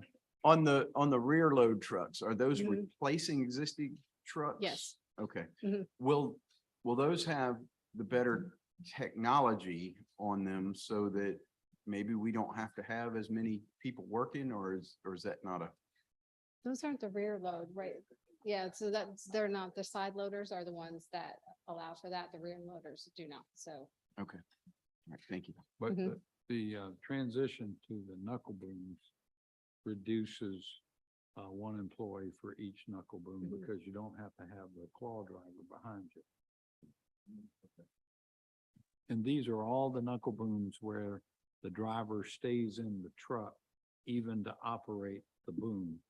On the rear load trucks, are those Mhm. replacing existing trucks? Yes. Okay. Mhm. Will those have the better technology on them so that maybe we don't have to have as many people working, or is that not a? Those aren't the rear load, right? Yeah, so they're not, the side loaders are the ones that allow for that. The rear loaders do not, so. Okay. All right, thank you. But Mhm. the transition to the knuckle booms reduces 1 employee for each knuckle boom Mhm. because you don't have to have the claw driver behind you. And these are all the knuckle booms where the driver stays in the truck even to operate the boom.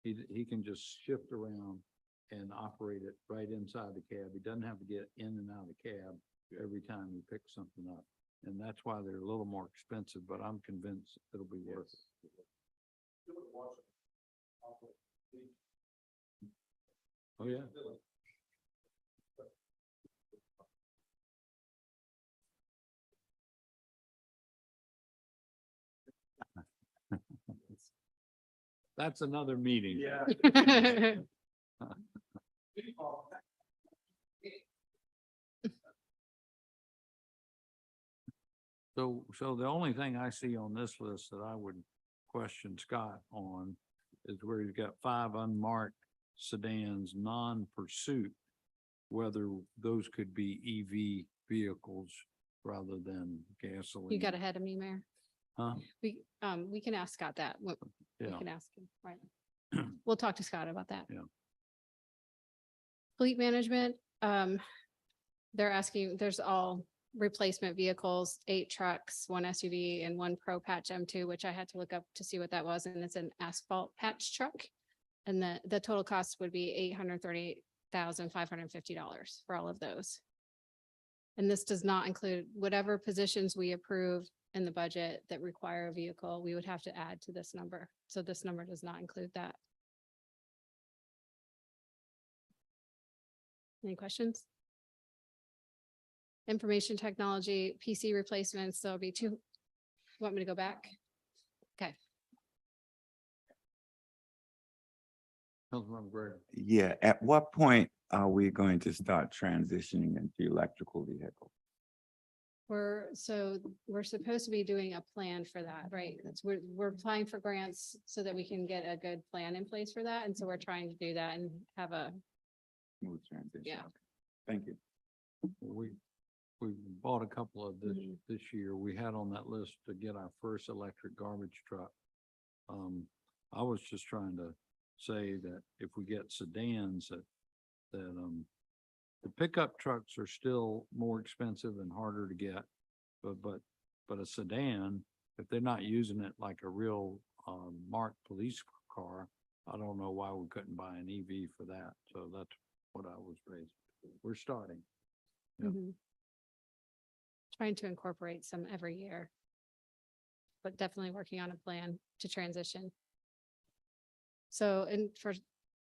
He can just shift around and operate it right inside the cab. He doesn't have to get in and out of the cab every time he picks something up. And that's why they're a little more expensive, but I'm convinced it'll be worth it. Oh, yeah. That's another meeting. Yeah. So the only thing I see on this list that I would question Scott on is where you've got 5 unmarked sedans, non-pursuit, whether those could be EV vehicles rather than gasoline. You got ahead of me, Mayor. Huh? We can ask Scott that. We Yeah. can ask him, right? We'll talk to Scott about that. Yeah. Fleet management, they're asking, there's all replacement vehicles, 8 trucks, 1 SUV and 1 Pro Patch M2, which I had to look up to see what that was. And it's an asphalt patch truck. And the total cost would be $838,550 for all of those. And this does not include whatever positions we approve in the budget that require a vehicle, we would have to add to this number. So this number does not include that. Any questions? Information technology, PC replacements, there'll be 2. Want me to go back? Okay. Councilmember Gregg. Yeah, at what point are we going to start transitioning into electrical vehicles? We're supposed to be doing a plan for that, right? We're applying for grants so that we can get a good plan in place for that. And so we're trying to do that and have a, Smooth transition. Yeah. Okay. Thank you. We bought a couple of Mhm. this year. We had on that list to get our first electric garbage truck. I was just trying to say that if we get sedans that the pickup trucks are still more expensive and harder to get. But a sedan, if they're not using it like a real marked police car, I don't know why we couldn't buy an EV for that. So that's what I was raised. We're starting. Yeah. Mhm. Trying to incorporate some every year. But definitely working on a plan to transition. So for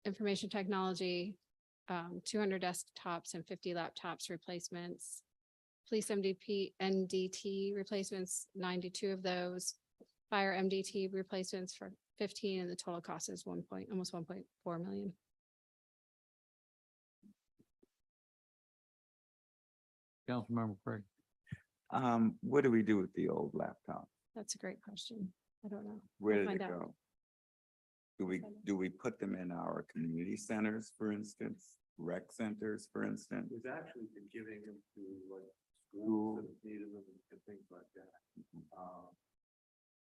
information technology, 200 desktops and 50 laptops replacements. Police NDT replacements, 92 of those. Fire MDT replacements for 15, and the total cost is almost 1.4 million. Councilmember Craig. What do we do with the old laptop? That's a great question. I don't know. Where did find it out. go? Do we put them in our community centers, for instance, rec centers, for instance? We've actually been giving them to like School. schools that have needed them and things like that.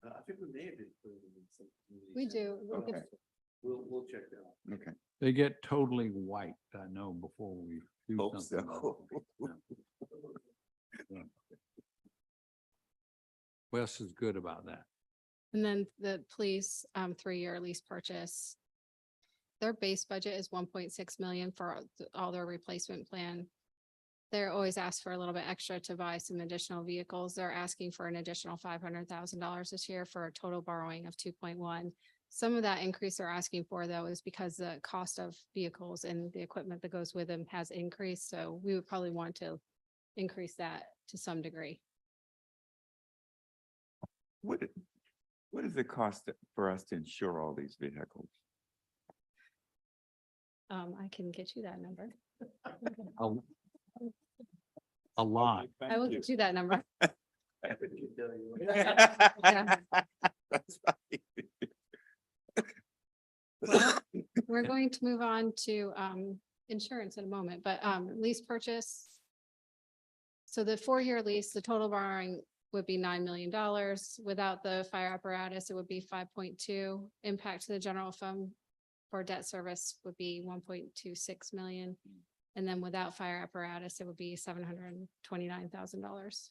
I think we may have been putting them in some. community We centers. do. We'll Okay. get- We'll check that out. Okay. They get totally wiped, I know, before we do Hope something. so. Yeah. Wes is good about that. And then the police, 3-year lease purchase. Their base budget is 1.6 million for all their replacement plan. They're always asked for a little bit extra to buy some additional vehicles. They're asking for an additional $500,000 this year for a total borrowing of 2.1. Some of that increase they're asking for though is because the cost of vehicles and the equipment that goes with them has increased. So we would probably want to increase that to some degree. what does it cost for us to insure all these vehicles? I can get you that number. A lot. I will get you that number. That's right. Well, we're going to move on to insurance in a moment, but lease purchase. So the 4-year lease, the total borrowing would be $9 million. Without the fire apparatus, it would be 5.2. Impact to the general fund for debt service would be 1.26 million. And then without fire apparatus, it would be $729,000.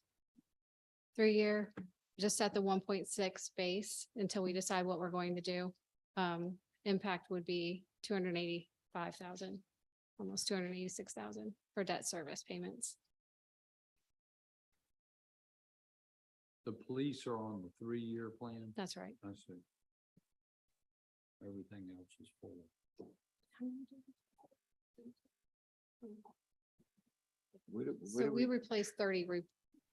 3-year, just at the 1.6 base until we decide what we're going to do. Impact would be 285,000, almost 286,000 for debt service payments. The police are on the 3-year plan. That's right. I see. Everything else is full. So we replace 30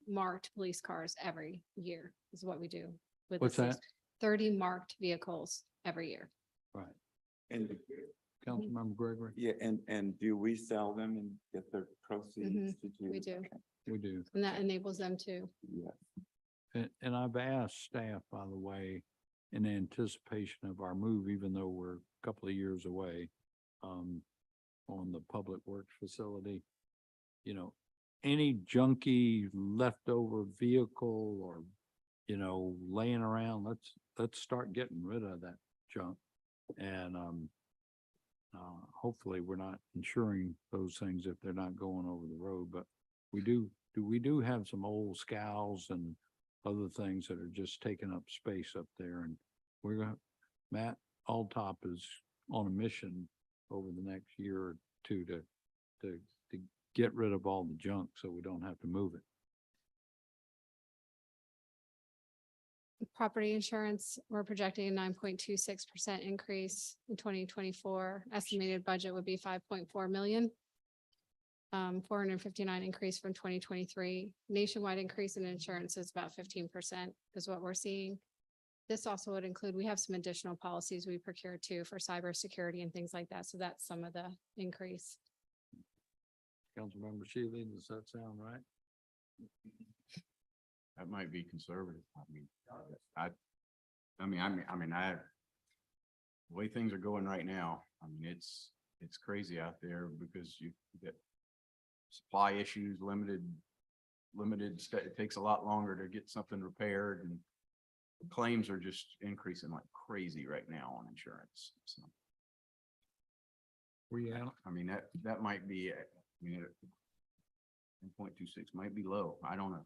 marked police cars every year is what we do. With What's this that? 30 marked vehicles every year. Right. And, Councilmember Gregory? yeah, and do we sell them and get the proceeds? Did you- We do. We do. And that enables them to. Yeah. And I've asked staff, by the way, in anticipation of our move, even though we're a couple of years away, on the public works facility, you know, any junky leftover vehicle or, you know, laying around, let's start getting rid of that junk. And, hopefully we're not insuring those things if they're not going over the road, but we do have some old Scows and other things that are just taking up space up there, and Matt Altop is on a mission over the next year or two to get rid of all the junk so we don't have to move it. Property insurance, we're projecting a 9.26% increase in 2024. Estimated budget would be 5.4 million. 459 increase from 2023. Nationwide increase in insurance is about 15% is what we're seeing. This also would include, we have some additional policies we procure too for cybersecurity and things like that. So that's some of the increase. Councilmember Shealy, does that sound right? That might be conservative. The way things are going right now, I mean, it's crazy out there because you get supply issues, limited, it takes a lot longer to get something repaired, and claims are just increasing like crazy right now on insurance. So, I mean, that might be, 1.26 might be low. I don't know.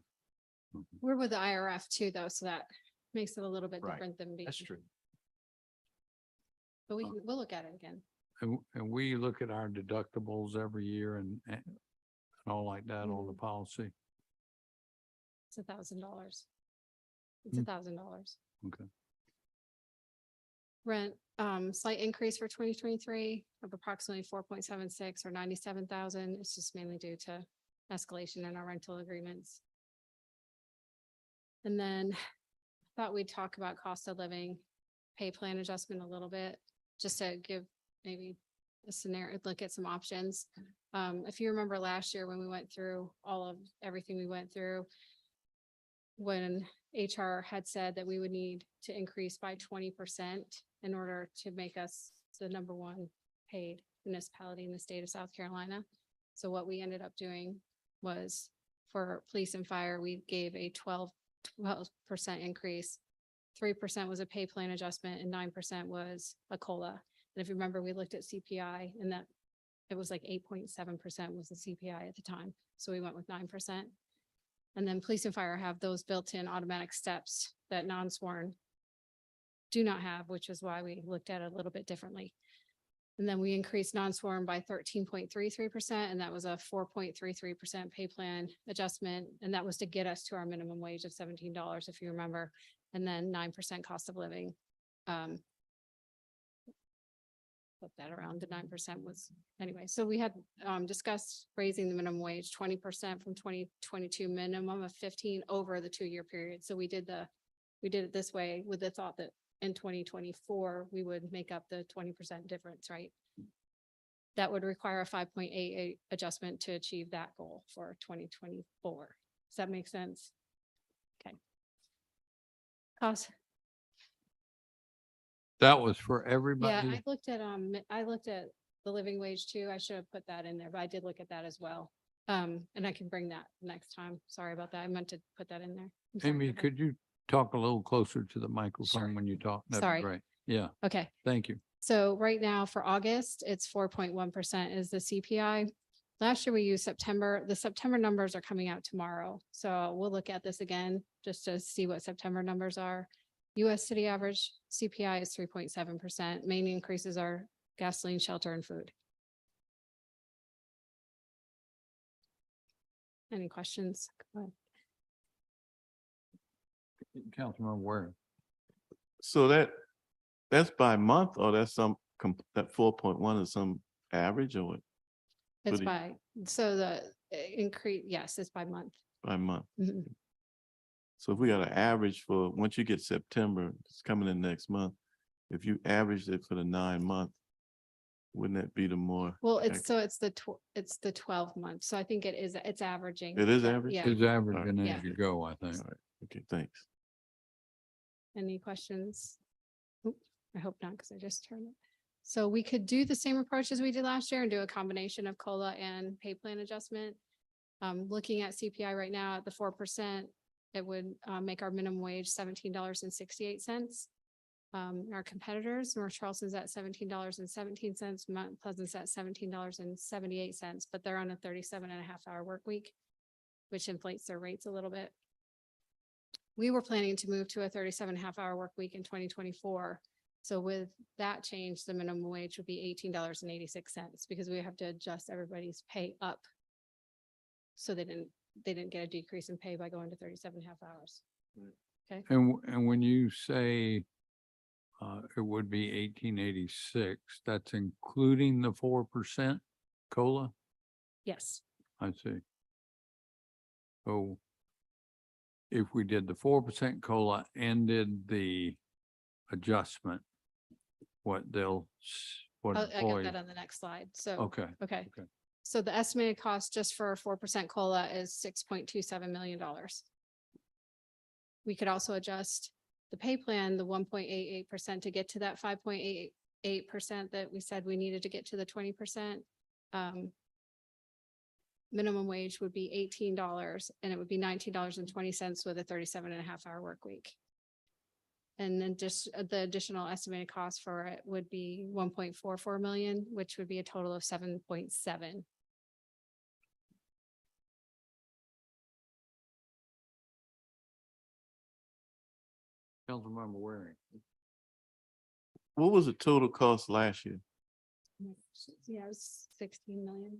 We're with the IRF too, though, so that makes it a little bit Right. different than being, That's true. but we'll look at it again. And we look at our deductibles every year and all like that on the policy. It's $1,000. It's Hmm. $1,000. Okay. Rent, slight increase for 2023 of approximately 4.76 or 97,000. It's just mainly due to escalation in our rental agreements. And then thought we'd talk about cost of living, pay plan adjustment a little bit, just to give maybe a scenario, look at some options. If you remember last year when we went through everything we went through, when HR had said that we would need to increase by 20% in order to make us the #1 paid municipality in the state of South Carolina. So what we ended up doing was for police and fire, we gave a 12% increase. 3% was a pay plan adjustment and 9% was a COLA. And if you remember, we looked at CPI and that it was like 8.7% was the CPI at the time. So we went with 9%. And then police and fire have those built-in automatic steps that non-sworn do not have, which is why we looked at it a little bit differently. And then we increased non-sworn by 13.33%, and that was a 4.33% pay plan adjustment. And that was to get us to our minimum wage of $17, if you remember, and then 9% cost of living. Flip that around to 9% was, anyway, so we had discussed raising the minimum wage 20% from 2022, minimum of 15 over the 2-year period. So we did the we did it this way with the thought that in 2024, we would make up the 20% difference, right? That would require a 5.88 adjustment to achieve that goal for 2024. Does that make sense? Okay. Cost. That was for Yeah, everybody? I looked at the living wage too. I should have put that in there, but I did look at that as well. And I can bring that next time. Sorry about that. I meant to put that in there. I'm sorry Amy, about that. could you talk a little closer to the microphone when you talk? That'd be Sorry. great. Yeah, Okay. thank you. So right now for August, it's 4.1% is the CPI. Last year we used September. The September numbers are coming out tomorrow. So we'll look at this again just to see what September numbers are. US city average CPI is 3.7%. Main increases are gasoline, shelter, and food. Any questions? Go ahead. Councilmember Ware. So that's by month or that's that 4.1 is some average or what? It's the- by, so the increase, yes, it's by month. By month? Mhm. So if we got an average for, once you get September, it's coming in next month. If you averaged it for the 9 month, wouldn't that be the more? Well, it's, ac- so it's the 12 months. So I think it's averaging. It is Yeah, average? Yeah. It's averaging Yeah. as you go, I think. All right, okay, thanks. Any questions? Oop, I hope not, because I just turned it. So we could do the same approach as we did last year and do a combination of COLA and pay plan adjustment. Looking at CPI right now at the 4%, it would make our minimum wage $17.68. Our competitors, North Charleston's at $17.17, Mount Pleasant's at $17.78, but they're on a 37.5 hour work week, which inflates their rates a little bit. We were planning to move to a 37.5 hour work week in 2024. So with that change, the minimum wage would be $18.86 because we have to adjust everybody's pay up. So they didn't get a decrease in pay by going to 37.5 hours. And when you say it would be 1886, that's including the 4% COLA? Yes, I see. So if we did the 4% COLA and did the adjustment, what I got employees? that on the next slide. So, Okay, okay. okay. So the estimated cost just for a 4% COLA is $6.27 million. We could also adjust the pay plan, the 1.88% to get to that 5.88% that we said we needed to get to the 20%. Minimum wage would be $18 and it would be $19.20 with a 37.5 hour work week. And then just the additional estimated cost for it would be 1.44 million, which would be a total of 7.7. Councilmember Waring. What was the total cost last year? Yeah, it was $16 million,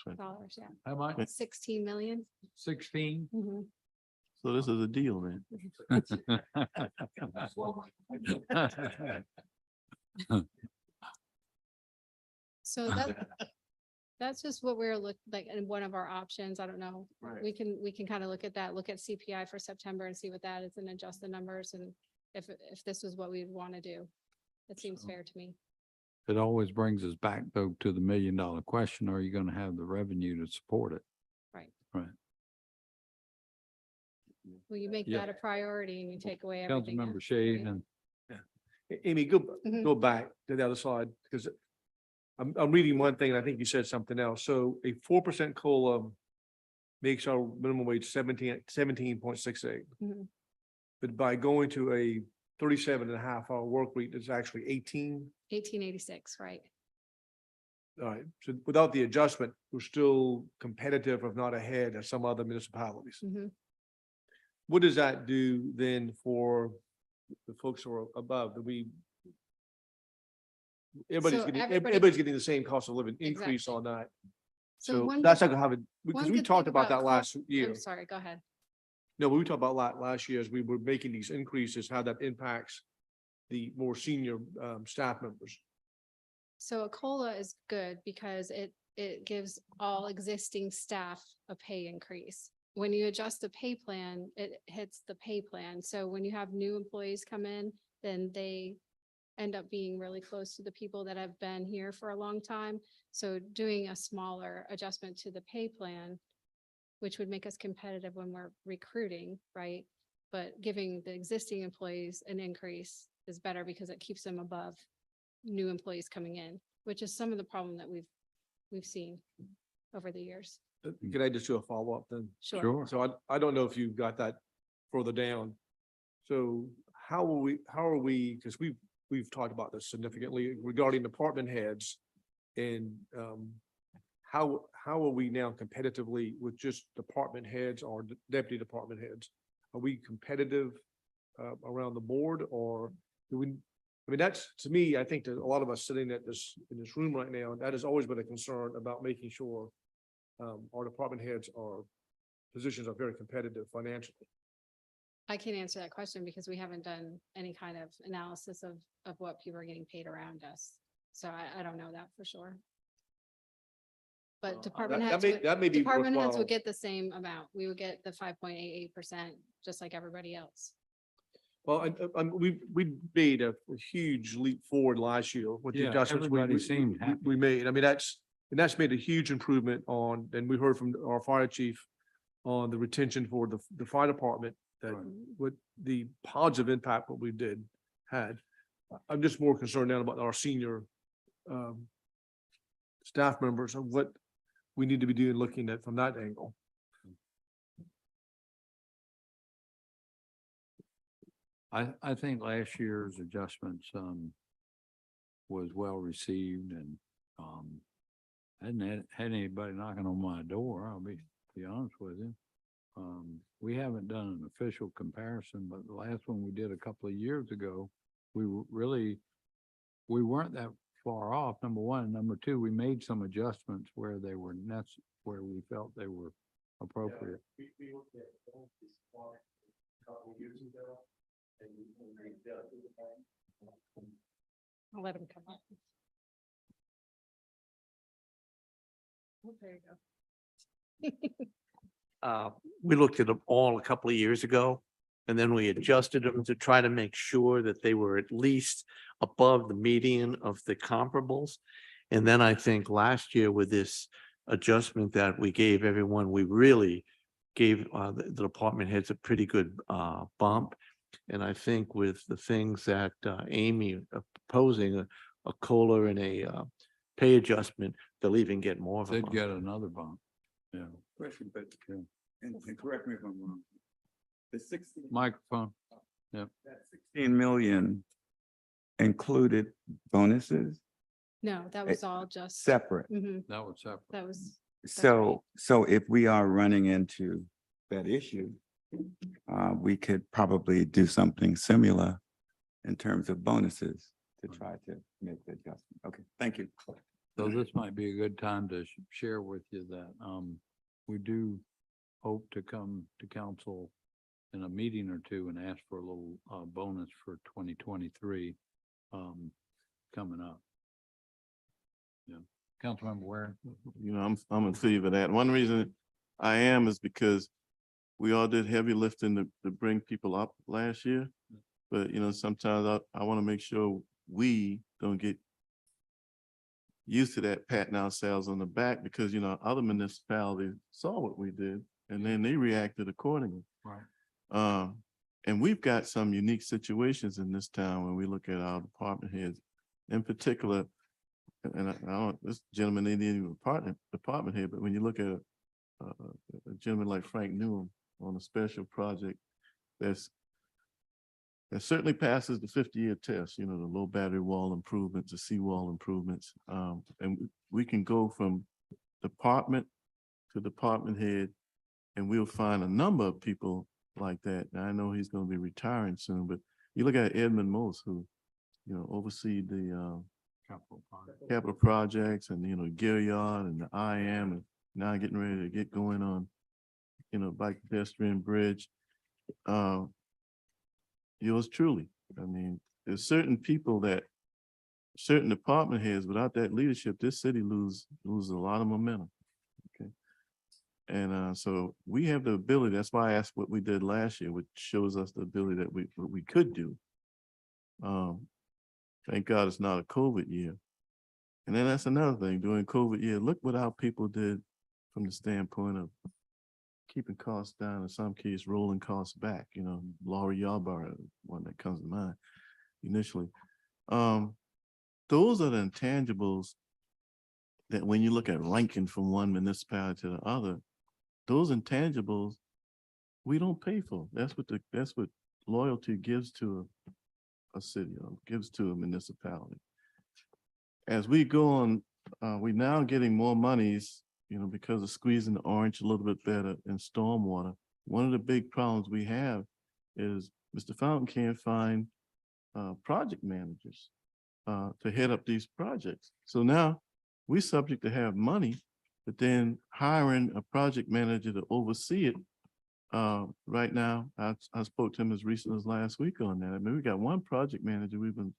yeah. How much? 16 million. 16? Mhm. So this is a deal then. So that's just what we're like in one of our options. I don't know. Right. We can kind of look at that, look at CPI for September and see what that is and adjust the numbers. And if this was what we'd want to do, it seems So- fair to me. It always brings us back though to the $1 million question. Are you going to have the revenue to support it? Right. Right. Will you make Yeah. that a priority and you take away everything? Councilmember else? Shade and Amy, Mhm. go back to the other side, because I'm reading one thing, and I think you said something else. So a 4% COLA makes our minimum wage 17.68. Mhm. But by going to a 37.5 hour work week, it's actually 18. 1886, right? All right, so without the adjustment, we're still competitive, if not ahead of some other municipalities. Mhm. What does that do then for the folks who are above? Do we? Everybody's So getting, everybody- everybody's getting the same cost of living increase Exactly. on that. So So one that's good- not gonna have it, because one we good talked thing about that about last I'm year. sorry, go ahead. No, we talked about last year as we were making these increases, how that impacts the more senior staff members. So a COLA is good because it gives all existing staff a pay increase. when you adjust the pay plan, it hits the pay plan. So when you have new employees come in, then they end up being really close to the people that have been here for a long time. So doing a smaller adjustment to the pay plan, which would make us competitive when we're recruiting, right? But giving the existing employees an increase is better because it keeps them above new employees coming in, which is some of the problem that we've seen over the years. Can I just do a follow-up then? Sure. Sure. So I don't know if you've got that further down. So how are we, because we've talked about this significantly regarding department heads. And how are we now competitively with just department heads or deputy department heads? Are we competitive around the board, or do we? I mean, that's, to me, I think that a lot of us sitting in this room right now, that has always been a concern about making sure our department heads positions are very competitive financially. I can't answer that question because we haven't done any kind of analysis of what people are getting paid around us. So I don't know that for sure. But department heads, That may be department heads worthwhile. would get the same amount. We would get the 5.88%, just like everybody else. Well, we made a huge leap forward last year with the Yeah, adjustments everybody seemed happy. we made. I mean, that's made a huge improvement on, and we heard from our fire chief on the retention for the fire department, that Right. with the positive impact what we had. I'm just more concerned now about our senior staff members and what we need to be doing, looking at from that angle. I think last year's adjustments, was well received, and, hadn't had anybody knocking on my door, I'll be honest with you. We haven't done an official comparison, but the last one we did a couple of years ago, we weren't that far off, number one. Number two, we made some adjustments where they were where we felt they were appropriate. We looked at this a couple of years ago. I'll let them come up. Oh, there you go. We looked at them all a couple of years ago, and then we adjusted them to try to make sure that they were at least above the median of the comparables. And then I think last year with this adjustment that we gave everyone, we really gave the department heads a pretty good bump. And I think with the things that Amy proposing, a COLA and a pay adjustment, they'll even get more of a They'd bump. get another bump. Yeah. Question, but, and correct me if I'm wrong. The 16 Microphone. that 16 million included bonuses No, that was all just. separate. Mhm, That was separate. that was, So if we are running into that issue, we could probably do something similar in terms of bonuses to try to make the adjustment. Okay, thank you. So this might be a good time to share with you that, we do hope to come to council in a meeting or two and ask for a little, bonus for 2023, coming up. Yeah, Councilmember Ware. You know, I'm in favor of that. One reason I am is because we all did heavy lifting to bring people up last year. But, you know, sometimes I want to make sure we don't get used to that patting ourselves on the back, because, you know, other municipalities saw what we did and then they reacted accordingly. Right. And we've got some unique situations in this town when we look at our department heads. In particular, and I don't, this gentleman ain't even department head, but when you look at a gentleman like Frank Newham on a special project that certainly passes the 50-year test, you know, the low battery wall improvements, the seawall improvements. And we can go from department to department head, and we'll find a number of people like that. Now, I know he's going to be retiring soon, but you look at Edmund Morse, who, you know, overseed the capital projects and, you know, Gilliard and the IM, and now getting ready to get going on, you know, bike pedestrian bridge. Yours truly. I mean, there's certain people certain department heads, without that leadership, this city loses a lot of momentum. Okay. And so we have the ability, that's why I asked what we did last year, which shows us the ability that what we could do. Thank God it's not a COVID year. And then that's another thing, during COVID year, look what our people did from the standpoint of keeping costs down, in some cases rolling costs back, you know, Laurie Yarborough, one that comes to mind initially. Those are the intangibles that when you look at ranking from one municipality to the other, those intangibles, we don't pay for. That's what loyalty gives to a city or gives to a municipality. As we go on, we're now getting more monies, you know, because of squeezing the orange a little bit better in stormwater. One of the big problems we have is Mr. Fountain can't find project managers to head up these projects. So now we're subject to have money, but then hiring a project manager to oversee it. Right now, I spoke to him as recently as last week on that. I mean, we got one project manager we've been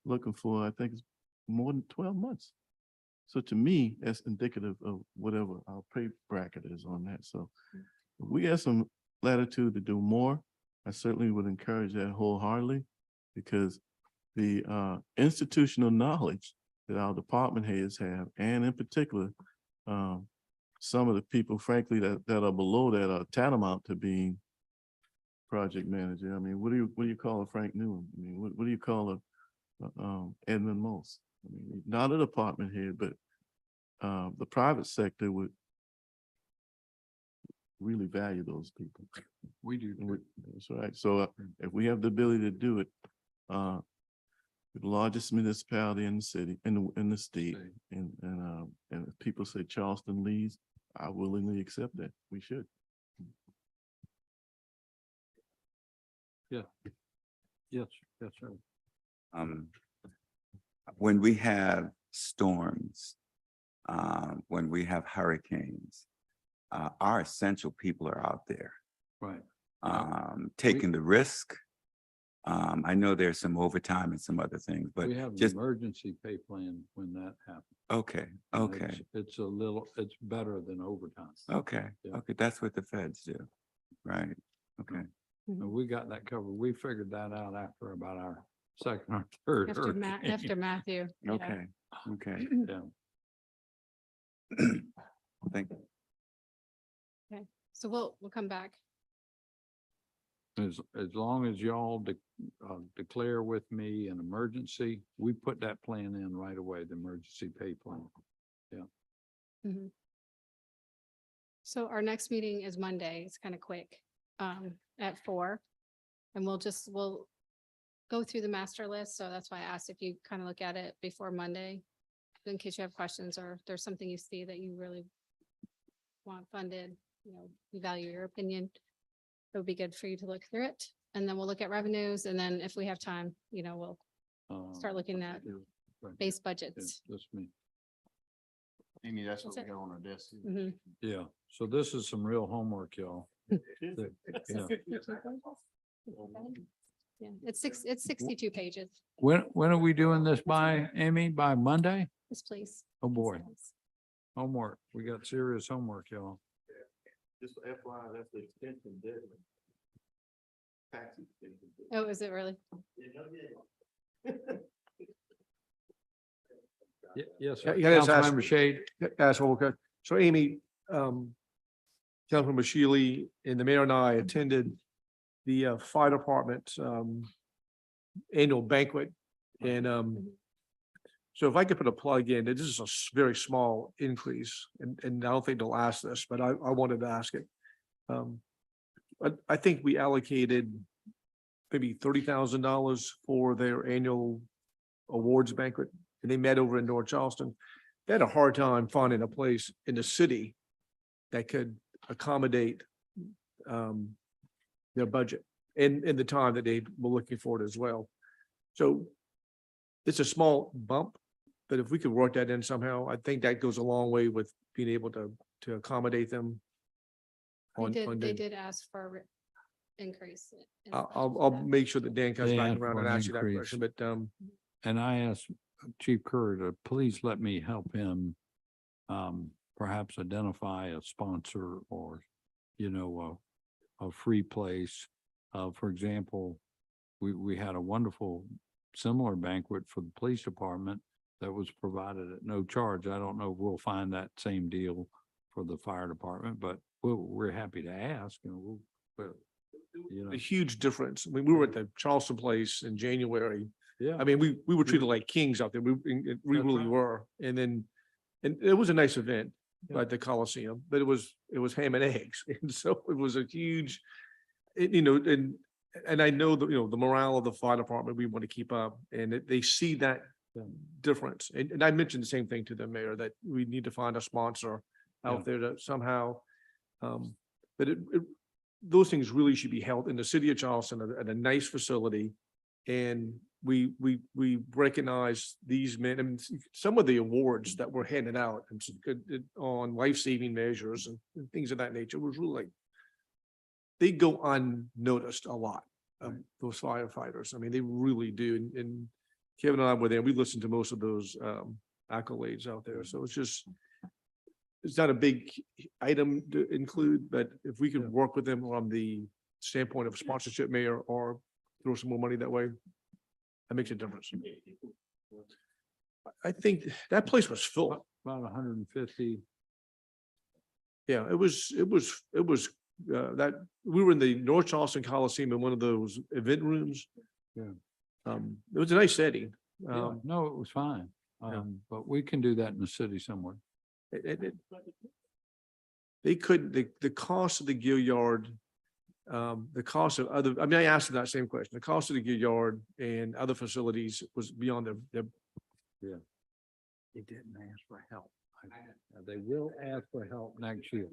looking for, I think it's more than 12 months. So to me, that's indicative of whatever our pay bracket is on that. So we have some latitude to do more. I certainly would encourage that wholeheartedly, because the institutional knowledge that our department heads have, and in particular, some of the people, frankly, that are below that are tantamount to being project manager. I mean, what do you call a Frank Newman? I mean, what do you call a Edmund Most? I mean, not a department head, but the private sector would really value those people. We do. That's right. So if we have the ability to do it, the largest municipality in the city, in the state, and if people say Charleston leads, I willingly accept that. We should. Yeah. Yes, sir. When we have storms, when we have hurricanes, our essential people are out there, Right. taking the risk. I know there's some overtime and some other things, but We have an just, emergency pay plan when that happens. okay, And okay, it's better than overtime. okay, Yeah. okay. That's what the feds do, right? Okay. And we got that covered. We figured that out after about our second or third. After hurricane. Matthew. yeah. Okay, okay. Yeah. Thank you. Okay, so we'll come back. As long as y'all declare with me an emergency, we put that plan in right away, the emergency pay plan. Mhm. So our next meeting is Monday. It's kind of quick, at 4. And we'll go through the master list. So that's why I asked if you kind of look at it before Monday, in case you have questions or if there's something you see that you really want funded, you know, we value your opinion. It would be good for you to look through it. And then we'll look at revenues. And then if we have time, you know, we'll start looking at Right. base Yeah, budgets. that's me. Amy, that's what That's we it. got on our desk. Mhm. Yeah, so this is some real homework, y'all. Yeah. Yeah, it's 62 pages. When are we doing this by, Amy? By Monday? Yes, please. Oh, boy. Homework. We got serious homework, y'all. Just FYI, that's the extension deadline. Tax extension. Oh, is it really? Yes, Yeah, sir. yeah, just ask- Councilmember Shade. That's all good. So Amy, Councilmember Shealy and the mayor and I attended the fire department annual banquet. And so if I could put a plug in, this is a very small increase, and I don't think they'll ask this, but I wanted to ask it. I think we allocated maybe $30,000 for their annual awards banquet, and they met over in North Charleston. They had a hard time finding a place in the city that could accommodate their budget and the time that they were looking for it as well. So it's a small bump, but if we could work that in somehow, I think that goes a long way with being able to accommodate them. They did ask for a increase. in the I'll budget. make sure that Dan comes They back asked around for and an asks you that increase. question, but And I asked Chief Kerr to please let me help him perhaps identify a sponsor or, you know, a free place. For example, we had a wonderful similar banquet for the police department that was provided at no charge. I don't know if we'll find that same deal for the fire department, but we're happy to ask, and but, you know, A huge difference. I mean, we were at the Charleston place in January. yeah. I mean, we were treated like kings out there. We That's really right. were. And it was a nice event Yeah. at the Coliseum, but it was ham and eggs. And so it was a huge, and I know that, the morale of the fire department, we want to keep up, and they see that Yeah. difference. And I mentioned the same thing to the mayor, that we need to find a sponsor Yeah. out there to somehow, but those things really should be held in the city of Charleston at a nice facility. And we recognize these men, and some of the awards that were handed out and on life-saving measures and things of that nature was really like, they go unnoticed a lot, those firefighters. I mean, they really do. And Kevin and I were there, we listened to most of those accolades out there. So it's not a big item to include, but if we could work with them on the standpoint of sponsorship, mayor, or throw some more money that way, that makes a difference. I think that place was full. About 150. Yeah, it was that, we were in the North Charleston Coliseum in one of those event rooms. Yeah. It was a nice setting. Yeah, no, it was fine. yeah. But we can do that in the city somewhere. They could, the cost of the Gill Yard, the cost of other, I mean, I asked them that same question. The cost of the Gill Yard and other facilities was beyond their. They didn't ask for help. They will ask for help next year.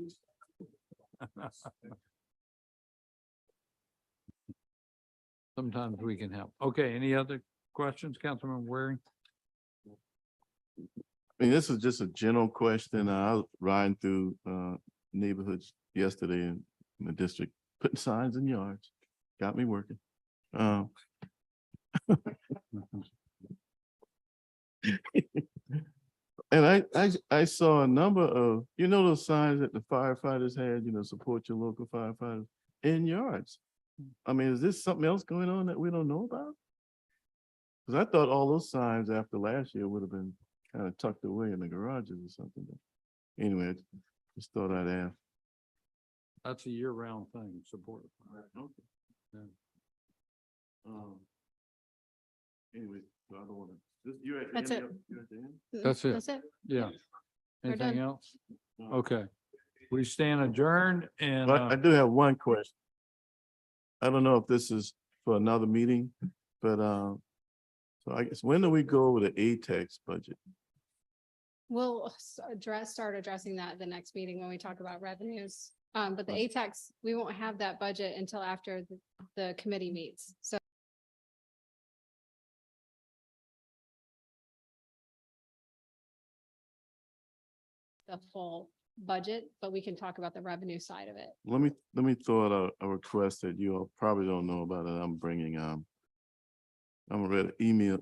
Sometimes we can help. Okay, any other questions, Councilman Waring? I mean, this is just a general question. I was riding through neighborhoods yesterday in the district, putting signs in yards. Got me working. And I saw a number of, those signs that the firefighters had, support your local firefighters in yards. I mean, is this something else going on that we don't know about? Because I thought all those signs after last year would have been kind of tucked away in the garages or something. But anyway, just thought I'd ask. That's a year-round thing, support. Okay. Yeah. Anyway, so I don't want to, you're at the That's end. it. You're at the end? That's it. That's it. Yeah. We're Anything done. else? Okay. We stand adjourned and, But I do have one question. I don't know if this is for another meeting, but so I guess when do we go over the ATEX budget? We'll start addressing that at the next meeting when we talk about revenues. But the ATAX, we won't have that budget until after the committee meets. So the full budget, but we can talk about the revenue side of it. Let me throw out a request that you all probably don't know about it. I'm bringing, I'm gonna read an email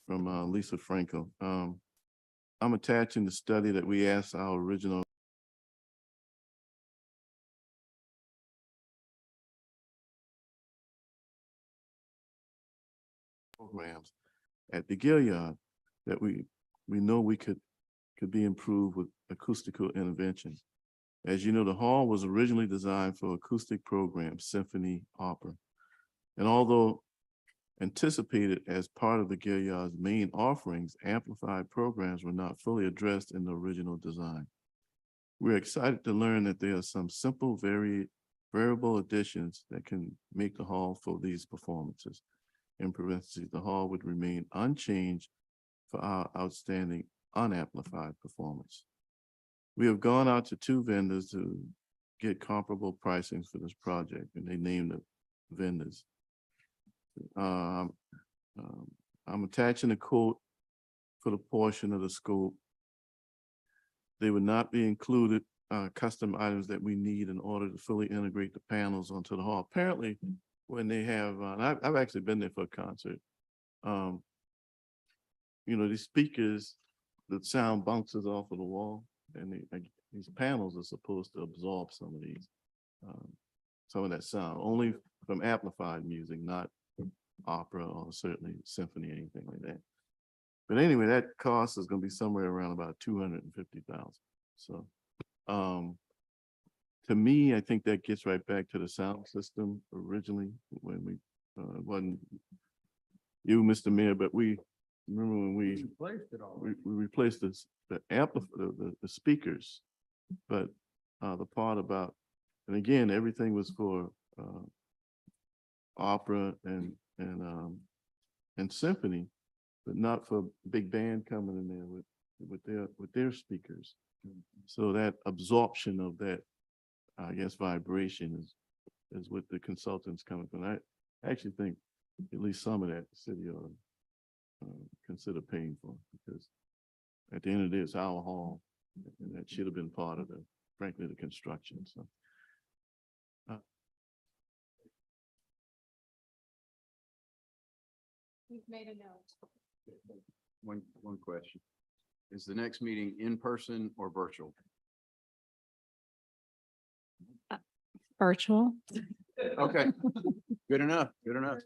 from Lisa Franco. I'm attaching the study that we asked our original programs at the Gilead that we know we could be improved with acoustical interventions. As you know, the hall was originally designed for acoustic programs, symphony, opera. And although anticipated as part of the Gilead's main offerings, amplified programs were not fully addressed in the original design. We're excited to learn that there are some simple, variable additions that can make the hall for these performances. In parentheses, the hall would remain unchanged for our outstanding unamplified performance. We have gone out to 2 vendors to get comparable pricing for this project, and they named the vendors. I'm attaching a quote for the portion of the scope. They would not be included custom items that we need in order to fully integrate the panels onto the hall. Apparently, when they have, and I've actually been there for a concert. These speakers, the sound bounces off of the wall. these panels are supposed to absorb some of that sound, only from amplified music, not opera or certainly symphony, anything like that. But anyway, that cost is gonna be somewhere around about 250,000. So, to me, I think that gets right back to the sound system originally when we, it wasn't you, Mr. Mayor, but we, remember when we Replaced it all. we replaced the speakers, but the part about, and again, everything was for opera and symphony, but not for big band coming in there with their speakers. So that absorption of that, I guess, vibration is what the consultants coming from. I actually think at least some of that the city ought to consider paying for, because at the end of the day, it's our hall, and that should have been part of frankly, the construction, so. We've made a note. One question. Is the next meeting in person or virtual? Virtual. Okay, good enough, good enough.